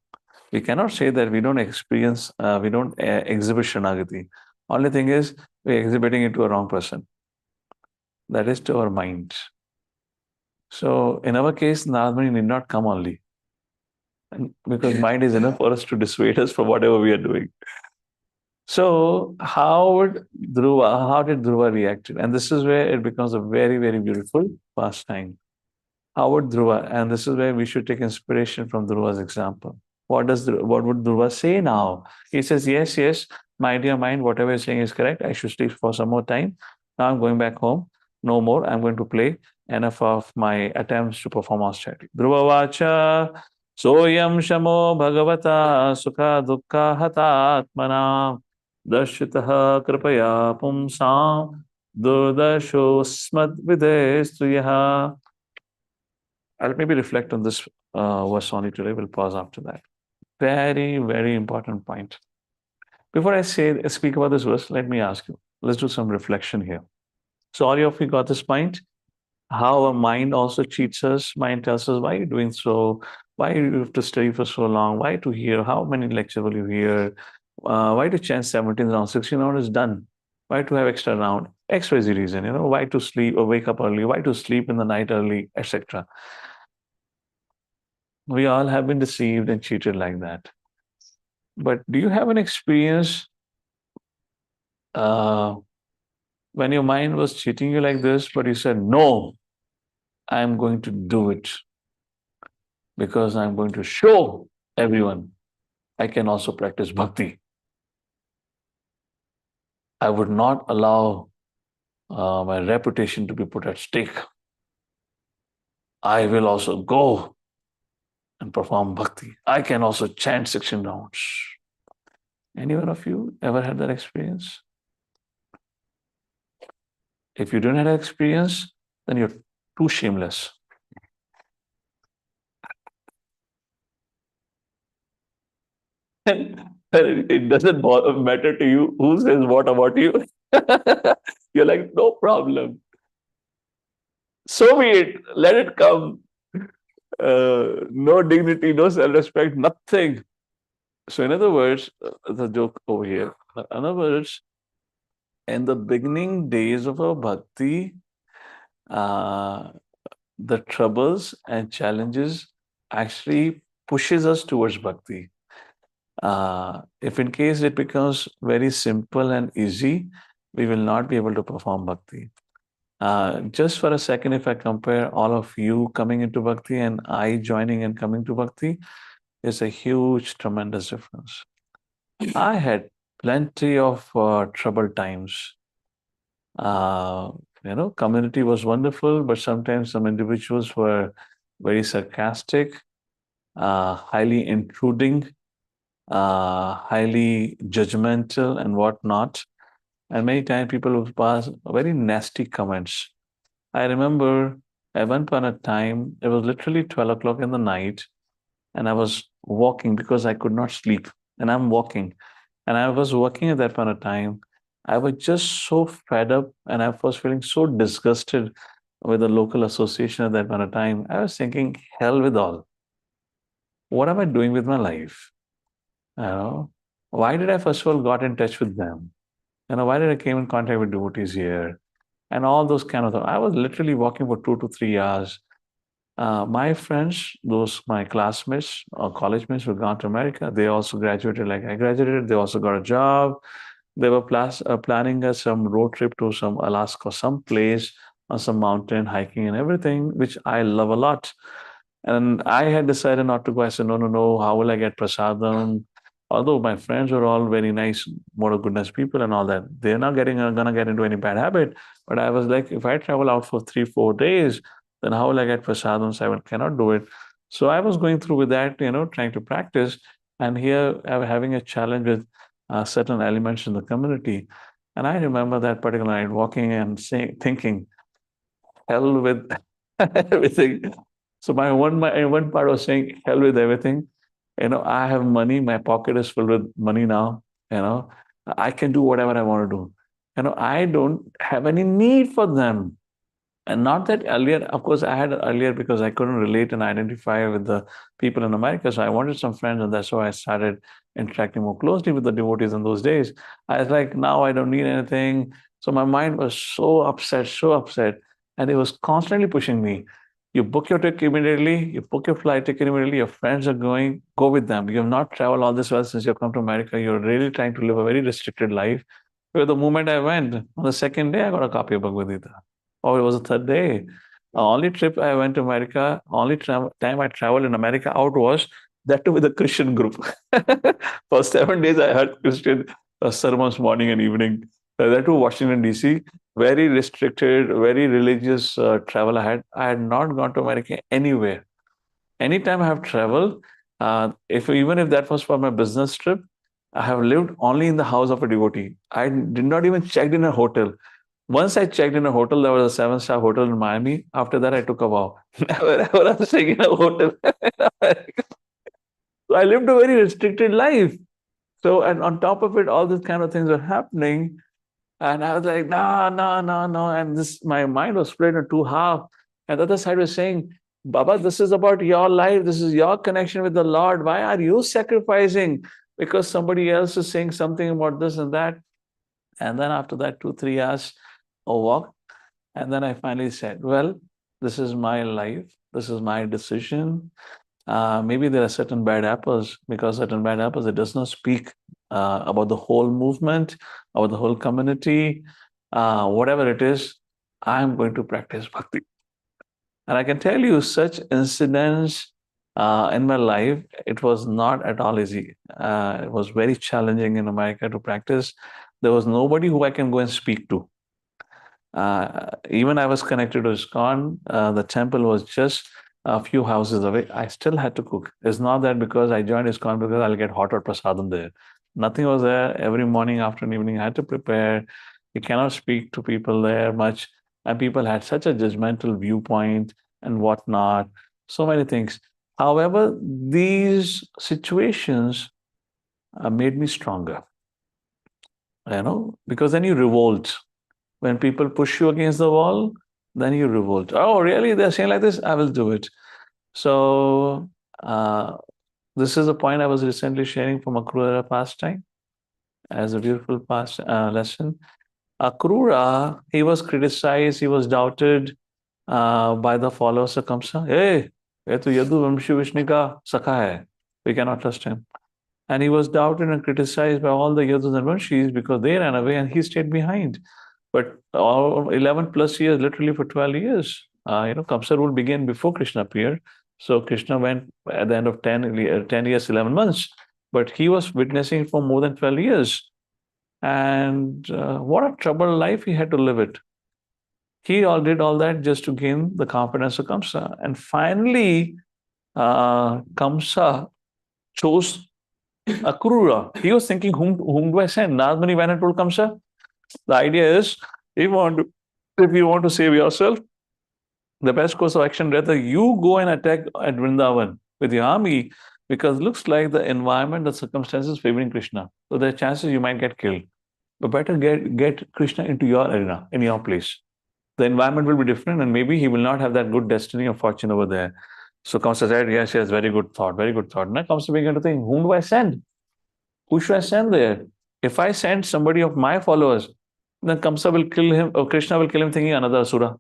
We cannot say that we don't experience, we don't exhibit Shanagati. Only thing is, we're exhibiting it to a wrong person. That is to our mind. So in our case, Narmani need not come only. And because mind is enough for us to dissuade us from whatever we are doing. So how did Dhruva react? And this is where it becomes a very, very beautiful pastime. How would Dhruva, and this is where we should take inspiration from Dhruva's example. What would Dhruva say now? He says, yes, yes, my dear mind, whatever you're saying is correct. I should sleep for some more time. Now I'm going back home. No more. I'm going to play. Enough of my attempts to perform austerity. Dhruva vacha soyam shamo bhagavata sukha dukkha hatatmana darshitah kripaya pumsam durdashosmad videstu. I'll maybe reflect on this verse only today. We'll pause after that. Very, very important point. Before I speak about this verse, let me ask you. Let's do some reflection here. So all of you got this point? How our mind also cheats us. Mind tells us, why are you doing so? Why you have to study for so long? Why to hear? How many lectures will you hear? Why to chant 17 rounds? 16 rounds is done. Why to have extra round? XYZ reason, why to sleep or wake up early? Why to sleep in the night early, etc. We all have been deceived and cheated like that. But do you have an experience uh, when your mind was cheating you like this, but you said, no, I'm going to do it because I'm going to show everyone I can also practice bhakti. I would not allow my reputation to be put at stake. I will also go and perform bhakti. I can also chant 16 rounds. Any one of you ever had that experience? If you don't have that experience, then you're too shameless. And it doesn't matter to you who says what about you. You're like, no problem. So be it. Let it come. No dignity, no self-respect, nothing. So, in other words, the joke over here. In other words, in the beginning days of our bhakti, uh, the troubles and challenges actually pushes us towards bhakti. If in case it becomes very simple and easy, we will not be able to perform bhakti. Just for a second, if I compare all of you coming into bhakti and I joining and coming to bhakti, there's a huge, tremendous difference. I had plenty of troubled times. Community was wonderful, but sometimes some individuals were very sarcastic, highly intruding, highly judgmental, and whatnot. And many times people would pass very nasty comments. I remember at one point of time, it was literally 12 o'clock in the night, and I was walking because I could not sleep. And I'm walking. And I was working at that point of time. I was just so fed up and I was feeling so disgusted with the local association at that point of time. I was thinking, hell with all. What am I doing with my life? You know, why did I first of all got in touch with them? Why did I came in contact with devotees here? And all those kind of things. I was literally walking for 2 to 3 hours. My friends, my classmates or college mates who gone to America, they also graduated like I graduated. They also got a job. They were planning some road trip to some Alaska, some place on some mountain hiking and everything, which I love a lot. And I had decided not to go. I said, no, no, no. How will I get prasadam? Although my friends were all very nice, more of goodness people and all that, they're not gonna get into any bad habit. But I was like, if I travel out for 3, 4 days, then how will I get prasadam? So I cannot do it. So I was going through with that, trying to practice. And here I'm having a challenge with certain elements in the community. And I remember that particular night walking and thinking, hell with everything. So my one part was saying, hell with everything. I have money. My pocket is filled with money now. You know, I can do whatever I want to do. I don't have any need for them. And not that earlier, of course, I had earlier because I couldn't relate and identify with the people in America. So I wanted some friends, and that's why I started interacting more closely with the devotees in those days. I was like, now I don't need anything. So my mind was so upset, so upset. And it was constantly pushing me. You book your ticket immediately, you book your flight ticket immediately, your friends are going, go with them. You have not traveled all this well since you've come to America. You're really trying to live a very restricted life. But the moment I went, on the second day, I got a copy of Bhagavad Gita. Oh, it was the third day. The only trip I went to America, only time I traveled in America out was that too with a Christian group. For 7 days, I heard Christian sermons morning and evening. That too, Washington, D.C. Very restricted, very religious travel I had. I had not gone to America anywhere. Anytime I have traveled, if even if that was for my business trip, I have lived only in the house of a devotee. I did not even check in a hotel. Once I checked in a hotel, there was a 7-star hotel in Miami. After that, I took a vow. Never ever I'm staying in a hotel. So I lived a very restricted life. So, and on top of it, all these kind of things were happening. And I was like, no, no, no, no. And my mind was split in two half. And the other side was saying, Baba, this is about your life. This is your connection with the Lord. Why are you sacrificing? Because somebody else is saying something about this and that. And then after that, 2, 3 hours of walk, and then I finally said, well, this is my life. This is my decision. Maybe there are certain bad apples, because certain bad apples, it does not speak about the whole movement, about the whole community, whatever it is, I'm going to practice bhakti. And I can tell you such incidents in my life, it was not at all easy. It was very challenging in America to practice. There was nobody who I can go and speak to. Even I was connected to ISKCON, the temple was just a few houses away. I still had to cook. It's not that because I joined ISKCON because I'll get hot or prasadam there. Nothing was there. Every morning, afternoon, evening, I had to prepare. You cannot speak to people there much. And people had such a judgmental viewpoint and whatnot, so many things. However, these situations made me stronger, because then you revolt. When people push you against the wall, then you revolt. Oh, really? They're saying like this? I will do it. So, this is a point I was recently sharing from Akrura pastime as a beautiful past lesson. Akrura, he was criticized, he was doubted by the followers of Kamsa. Hey, ये तो यदु वंशी विष्णु का सखा है. We cannot trust him. And he was doubted and criticized by all the Yadus and Vanshis because they ran away and he stayed behind. But all 11 plus years, literally for 12 years, Kamsa rule began before Krishna appeared. So Krishna went at the end of 10 years, 11 months. But he was witnessing for more than 12 years. And what a troubled life he had to live it. He all did all that just to gain the confidence of Kamsa. And finally, Kamsa chose Akrura. He was thinking, whom do I send? Narmani went and told Kamsa. The idea is, if you want to save yourself, the best course of action, rather you go and attack at Vrindavan with your army, because it looks like the environment, the circumstances favoring Krishna. So there are chances you might get killed. But better get Krishna into your arena, in your place. The environment will be different, and maybe he will not have that good destiny or fortune over there. So Kamsa said, yes, very good thought, very good thought. Now Kamsa began to think, whom do I send? Who should I send there? If I send somebody of my followers, then Kamsa will kill him, or Krishna will kill him thinking another Asura.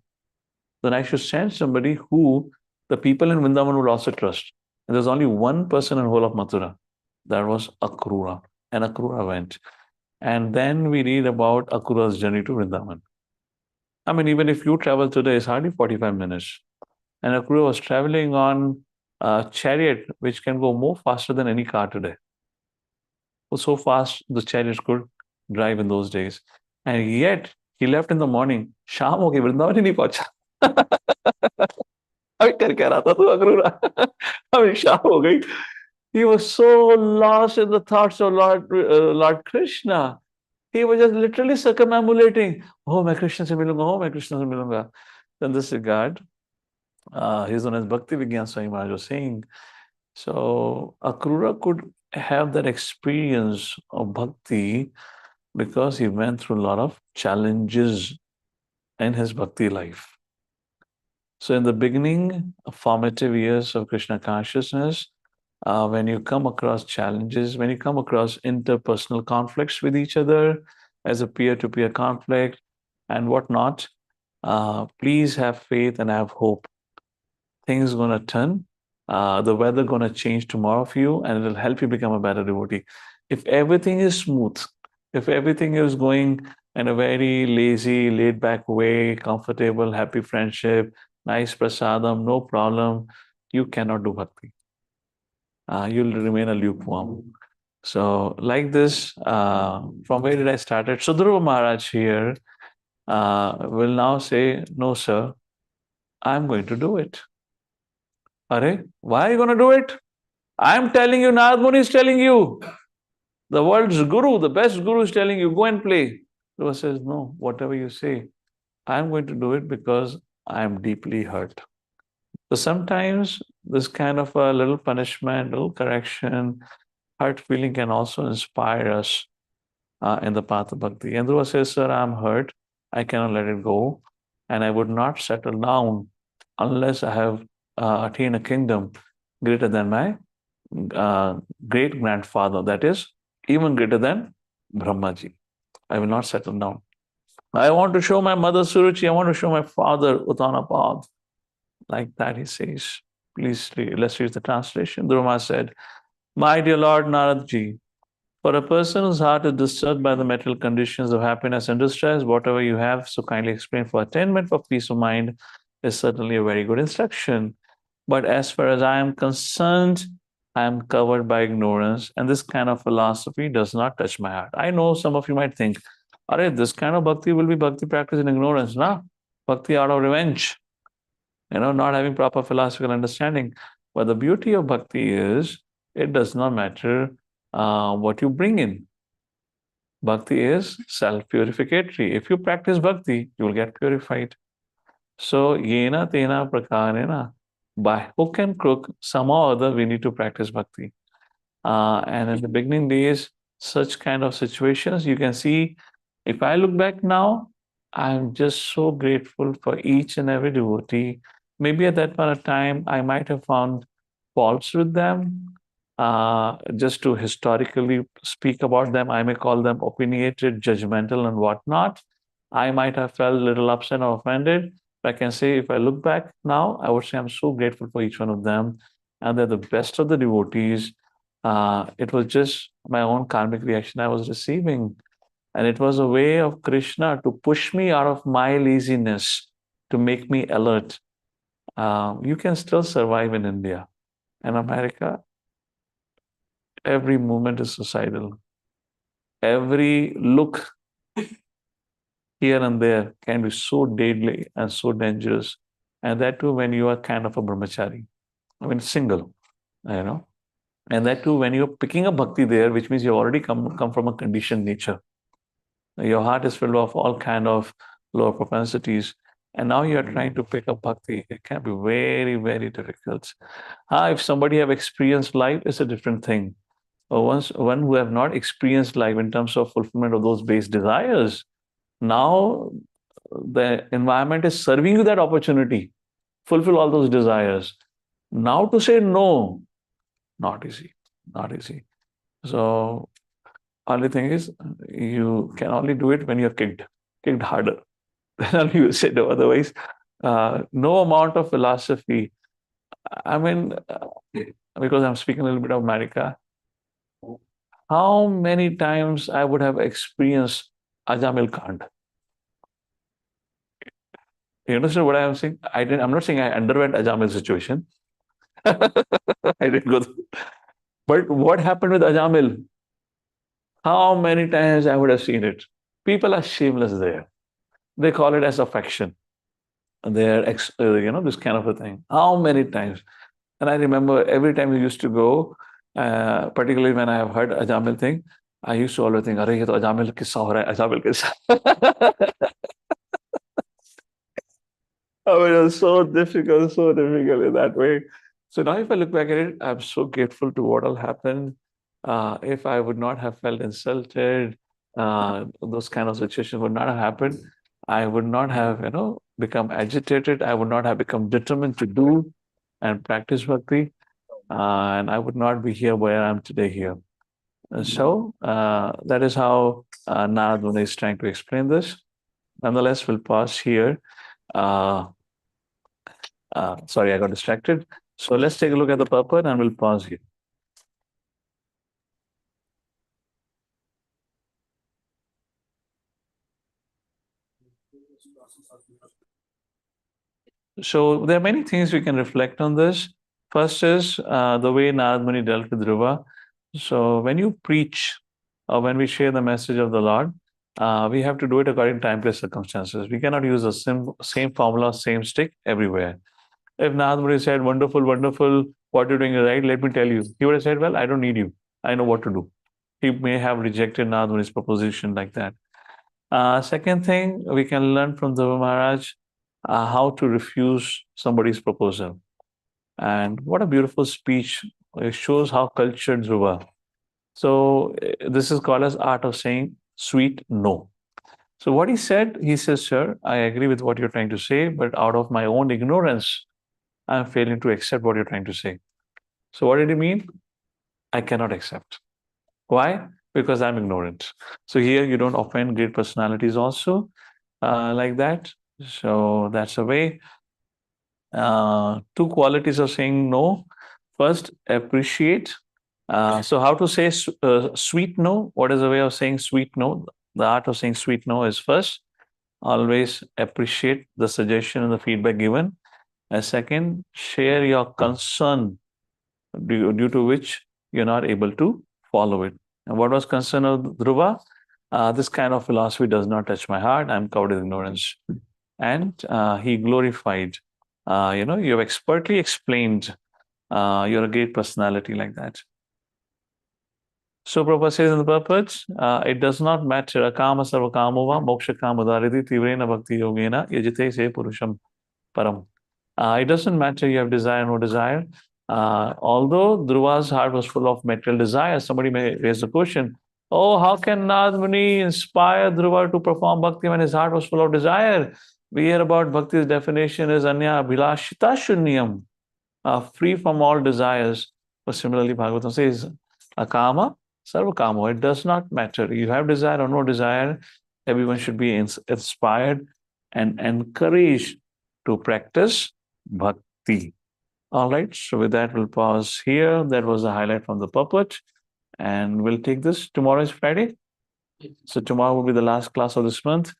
Then I should send somebody who the people in Vrindavan would also trust. And there's only one person in whole of Mathura. That was Akrura. And Akrura went. And then we read about Akrura's journey to Vrindavan. I mean, even if you travel today, it's hardly 45 minutes. And Akrura was traveling on a chariot which can go more faster than any car today. Was so fast the chariots could drive in those days. And yet he left in the morning. शाम हो गई वृंदावन ही नहीं पहुंचा. अभी कर क्या रहा था तू अक्रूरा? अभी शाम हो गई. He was so lost in the thoughts of Lord Krishna. He was just literally circumambulating. Oh, मैं कृष्ण से मिलूंगा. Oh, मैं कृष्ण से मिलूंगा. In this regard, his own as Bhakti Vigyan Swami Maharaj was saying. So Akrura could have that experience of bhakti because he went through a lot of challenges in his bhakti life. So in the beginning, formative years of Krishna consciousness, when you come across challenges, when you come across interpersonal conflicts with each other as a peer-to-peer conflict and whatnot, please have faith and have hope. Things going to turn. The weather going to change tomorrow for you, and it'll help you become a better devotee. If everything is smooth, if everything is going in a very lazy, laid-back way, comfortable, happy friendship, nice prasadam, no problem, you cannot do bhakti. You'll remain a lukewarm. So, like this, from where did I start? Sudhruva Maharaj here will now say, no, sir, I'm going to do it. Are, why are you going to do it? I'm telling you, Narad Muni is telling you. The world's guru, the best guru is telling you, go and play. Sudhruva says, no, whatever you say, I'm going to do it because I'm deeply hurt. So sometimes this kind of a little punishment, little correction, hurt feeling can also inspire us in the path of bhakti. And Dhruva says, sir, I'm hurt. I cannot let it go. And I would not settle down unless I have attained a kingdom greater than my great grandfather. That is, even greater than Brahmaji. I will not settle down. I want to show my mother Suruchi. I want to show my father Uttanapad. Like that, he says. Please, let's read the translation. Dhruva said, my dear Lord Naradji, for a person whose heart is disturbed by the material conditions of happiness and distress, whatever you have so kindly explained for attainment for peace of mind is certainly a very good instruction. But as far as I am concerned, I am covered by ignorance, and this kind of philosophy does not touch my heart. I know some of you might think, Are, this kind of bhakti will be bhakti practice in ignorance, na? Bhakti out of revenge, not having proper philosophical understanding. But the beauty of bhakti is it does not matter what you bring in. Bhakti is self-purificatory. If you practice bhakti, you will get purified. So, yena tena prakarena, by hook and crook, somehow or other, we need to practice bhakti. And in the beginning days, such kind of situations, you can see, if I look back now, I'm just so grateful for each and every devotee. Maybe at that point of time, I might have found faults with them. Just to historically speak about them, I may call them opinionated, judgmental, and whatnot. I might have felt a little upset or offended. But I can say, if I look back now, I would say I'm so grateful for each one of them. And they're the best of the devotees. It was just my own karmic reaction I was receiving. And it was a way of Krishna to push me out of my laziness, to make me alert. You can still survive in India. In America, every movement is suicidal. Every look here and there can be so deadly and so dangerous. And that too when you are kind of a brahmachari. I mean, single, And that too when you're picking up bhakti there, which means you already come from a conditioned nature. Your heart is filled with all kind of lower propensities. And now you're trying to pick up bhakti. It can be very, very difficult. If somebody have experienced life, it's a different thing. But one who have not experienced life in terms of fulfillment of those base desires, now the environment is serving you that opportunity. Fulfill all those desires. Now to say no, not easy. Not easy. So only thing is, you can only do it when you're kicked harder. Then only you say no. Otherwise, no amount of philosophy. I mean, because I'm speaking a little bit of America, how many times I would have experienced Ajamil Kand? You understand what I'm saying? I'm not saying I underwent Ajamil situation. I didn't go through. But what happened with Ajamil? How many times I would have seen it? People are shameless there. They call it as affection. They're, this kind of a thing. How many times? And I remember every time we used to go, particularly when I have heard Ajamil thing, I used to always think, "Arey, ye to Ajamil kissa ho raha hai, Ajamil kissa." Oh, it was so difficult in that way. So now, if I look back at it, I'm so grateful to what all happened. If I would not have felt insulted, those kind of situations would not have happened. I would not have, become agitated. I would not have become determined to do and practice bhakti, and I would not be here where I am today here. So that is how Narad Muni is trying to explain this. Nonetheless, we'll pause here. Uh, Sorry, I got distracted. So let's take a look at the purport and we'll pause here. So there are many things we can reflect on this. First is the way Narad Muni dealt with Dhruva. So when you preach or when we share the message of the Lord, we have to do it according to time, place, circumstances. We cannot use the same formula, same stick everywhere. If Narad Muni said, "Wonderful, wonderful, what you're doing is right, let me tell you," he would have said, "Well, I don't need you. I know what to do." He may have rejected Narad Muni's proposition like that. Second thing, we can learn from Dhruva Maharaj how to refuse somebody's proposal. And what a beautiful speech. It shows how cultured Dhruva. So this is called as art of saying sweet no. So what he says, "Sir, I agree with what you're trying to say, but out of my own ignorance, I'm failing to accept what you're trying to say." So what did he mean? I cannot accept. Why? Because I'm ignorant. So here you don't offend great personalities also like that. So that's a way. Two qualities of saying no. First, appreciate. So how to say sweet no? What is a way of saying sweet no? The art of saying sweet no is first, always appreciate the suggestion and the feedback given. And second, share your concern due to which you're not able to follow it. And what was concern of Dhruva? This kind of philosophy does not touch my heart. I'm covered with ignorance. And he glorified, you have expertly explained, you're a great personality like that. So Prabhupada says in the purport, it does not matter, akama sarva kamova moksha kamadhariti tivrena bhakti yogena yajite se purusham param. It doesn't matter you have desire or no desire. Although Dhruva's heart was full of material desire, somebody may raise the question, "Oh, how can Narad Muni inspire Dhruva to perform bhakti when his heart was full of desire?" We hear about bhakti's definition as anya abhilashita shunyam, free from all desires. But similarly, Bhagavatam says, akama sarva kamo. It does not matter. You have desire or no desire. Everyone should be inspired and encouraged to practice bhakti. All right. So with that, we'll pause here. That was a highlight from the puppet. And we'll take this. Tomorrow is Friday. So tomorrow will be the last class of this month.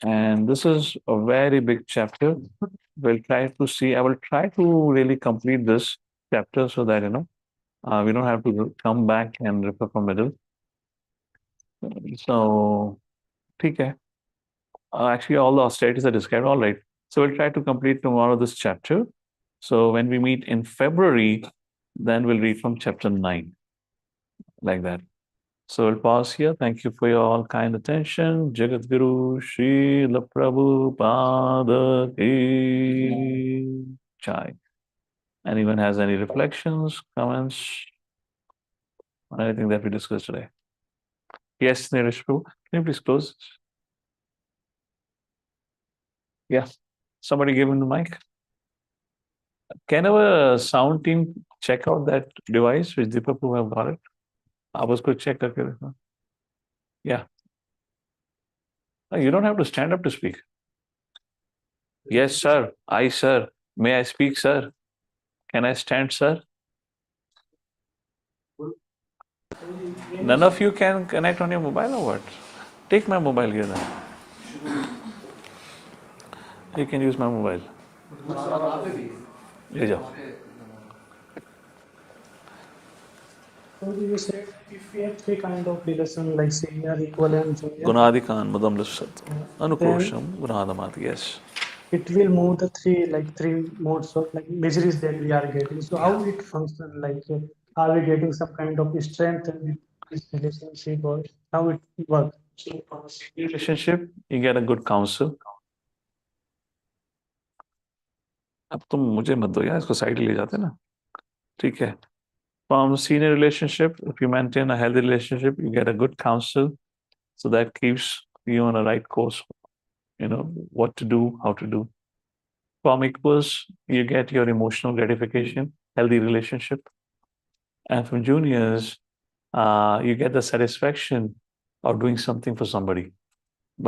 And this is a very big chapter. We'll try to see, I will try to really complete this chapter so that, we don't have to come back and refer from middle. So, okay. Actually, all the austerities are described. All right. So we'll try to complete tomorrow this chapter. So when we meet in February, then we'll read from chapter 9, like that. So we'll pause here. Thank you for your all kind attention. Jagat Guru Srila Prabhupada Ki Jai. Anyone has any reflections, comments on anything that we discussed today? Yes, Neeraj Prabhu, can you please close? Yeah. Somebody give him the mic. Can our sound team check out that device which Deepak Prabhu have got it? आप उसको check करके देखो. Yeah. You don't have to stand up to speak. Yes, sir. I, sir. May I speak, sir? Can I stand, sir? None of you can connect on your mobile or what? Take my mobile here then. You can use my mobile. ले जाओ. So you said if we have three kind of relation like senior, equal, and junior, Gunadikan Madam Lipsat. then Anukosham Gunadamat, yes. it will move the three modes of like measures that we are getting. So how it function? Like are we getting some kind of strength with this relationship or how it works? So from a senior relationship, you get a good counsel. अब तुम मुझे मत दो यार इसको side ले जाते ना ठीक है from senior relationship if you maintain a healthy relationship you get a good counsel so that keeps you on a right course you know what to do how to do from equals you get your emotional gratification healthy relationship and from juniors you get the satisfaction of doing something for somebody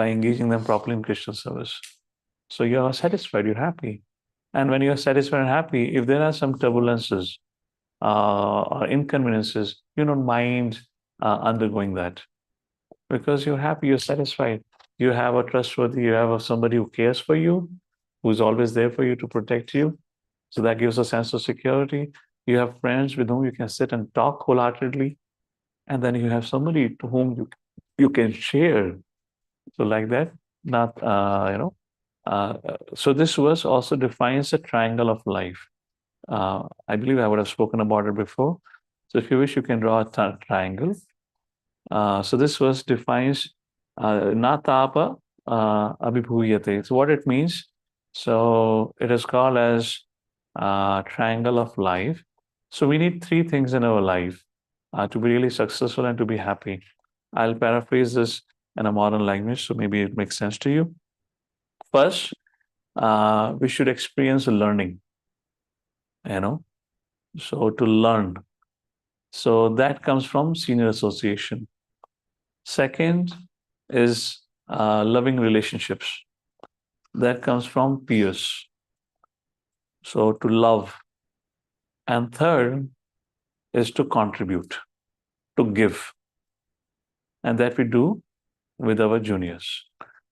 by engaging them properly in Christian service so you're satisfied you're happy and when you're satisfied and happy if there are some turbulences or inconveniences, you don't mind undergoing that because you're happy, you're satisfied. You have a trustworthy, you have somebody who cares for you, who's always there for you to protect you. So that gives a sense of security. You have friends with whom you can sit and talk wholeheartedly, and then you have somebody to whom you can share. So like that, not so this verse also defines a triangle of life. I believe I would have spoken about it before. So if you wish, you can draw a triangle. So this verse defines natapa abhibhuyate. So what it means, so it is called as triangle of life. So we need three things in our life to be really successful and to be happy. I'll paraphrase this in a modern language, so maybe it makes sense to you. First, we should experience learning, you know, so to learn. So that comes from senior association. Second is loving relationships. That comes from peers. So to love. And third is to contribute, to give. And that we do with our juniors.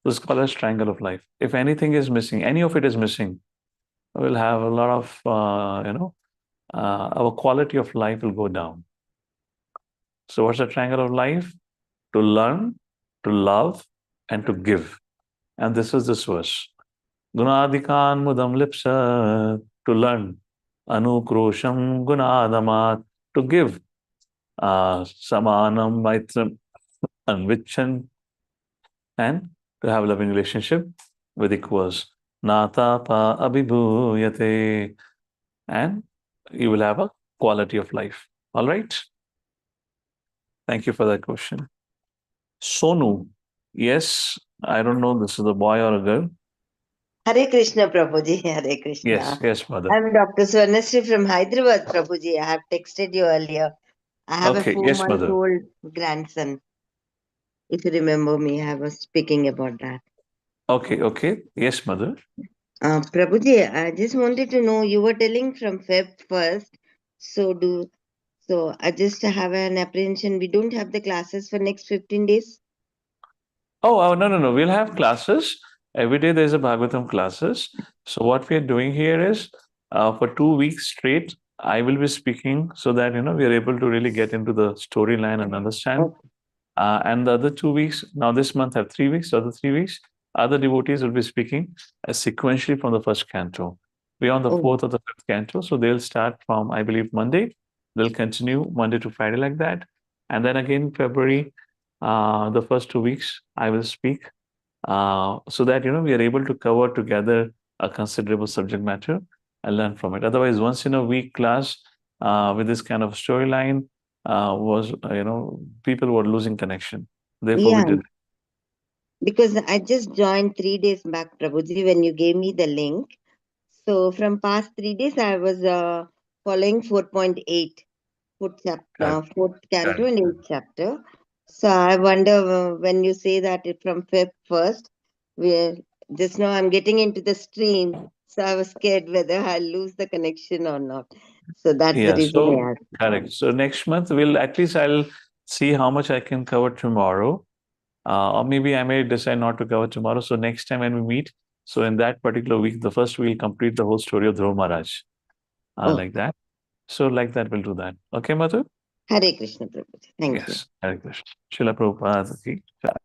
This is called as triangle of life. If anything is missing, any of it is missing, we'll have a lot of, our quality of life will go down. So what's the triangle of life? To learn, to love, and to give. And this is this verse. Gunadikan mudam lipsa to learn. Anukrosham gunadamat to give. Samanam maitram anvichan and to have a loving relationship with equals. Nata pa abhibhuyate and you will have a quality of life. All right. Thank you for that question. Sonu. Yes, I don't know this is a boy or a girl. Hare Krishna, Prabhuji. Hare Krishna. Yes, yes, mother. I'm Dr. Swarnasri from Hyderabad, Prabhuji. I have texted you earlier. I have Okay, a yes, mother. 4-month-old grandson. If you remember me, I was speaking about that. Okay, okay. Yes, mother. Prabhuji, I just wanted to know, you were telling from Feb 1st. So I just have an apprehension. We don't have the classes for next 15 days? Oh, no. We'll have classes. Every day there's a Bhagavatam classes. So what we are doing here is for 2 weeks straight, I will be speaking so that, we are able to really get into the storyline and understand. Okay. And the other 2 weeks, now this month have 3 weeks, the other 3 weeks, other devotees will be speaking sequentially from the first canto. We're on the Oh. fourth or the fifth canto. So they'll start from, I believe, Monday. They'll continue Monday to Friday like that. And then again, February, the first 2 weeks, I will speak so that, we are able to cover together a considerable subject matter and learn from it. Otherwise, once in a week class with this kind of storyline was, people were losing connection. Therefore, we Yeah, did. because I just joined 3 days back, Prabhuji, when you gave me the link. So from past 3 days, I was following 4.8, fourth canto and 8th chapter. So I wonder when you say that from Feb 1st, just now I'm getting into the stream. So I was scared whether I'll lose the connection or not. So that's the reason I asked. Correct. So next month, I'll see how much I can cover tomorrow. Or maybe I may decide not to cover tomorrow. So next time when we meet, so in that particular week, the first we'll complete the whole story of Dhruva Maharaj. Oh. Like that. So like that, we'll do that. Okay, Madhu? Hare Krishna, Prabhuji. Thank you. Yes, Hare Krishna. Srila Prabhupada ki jai.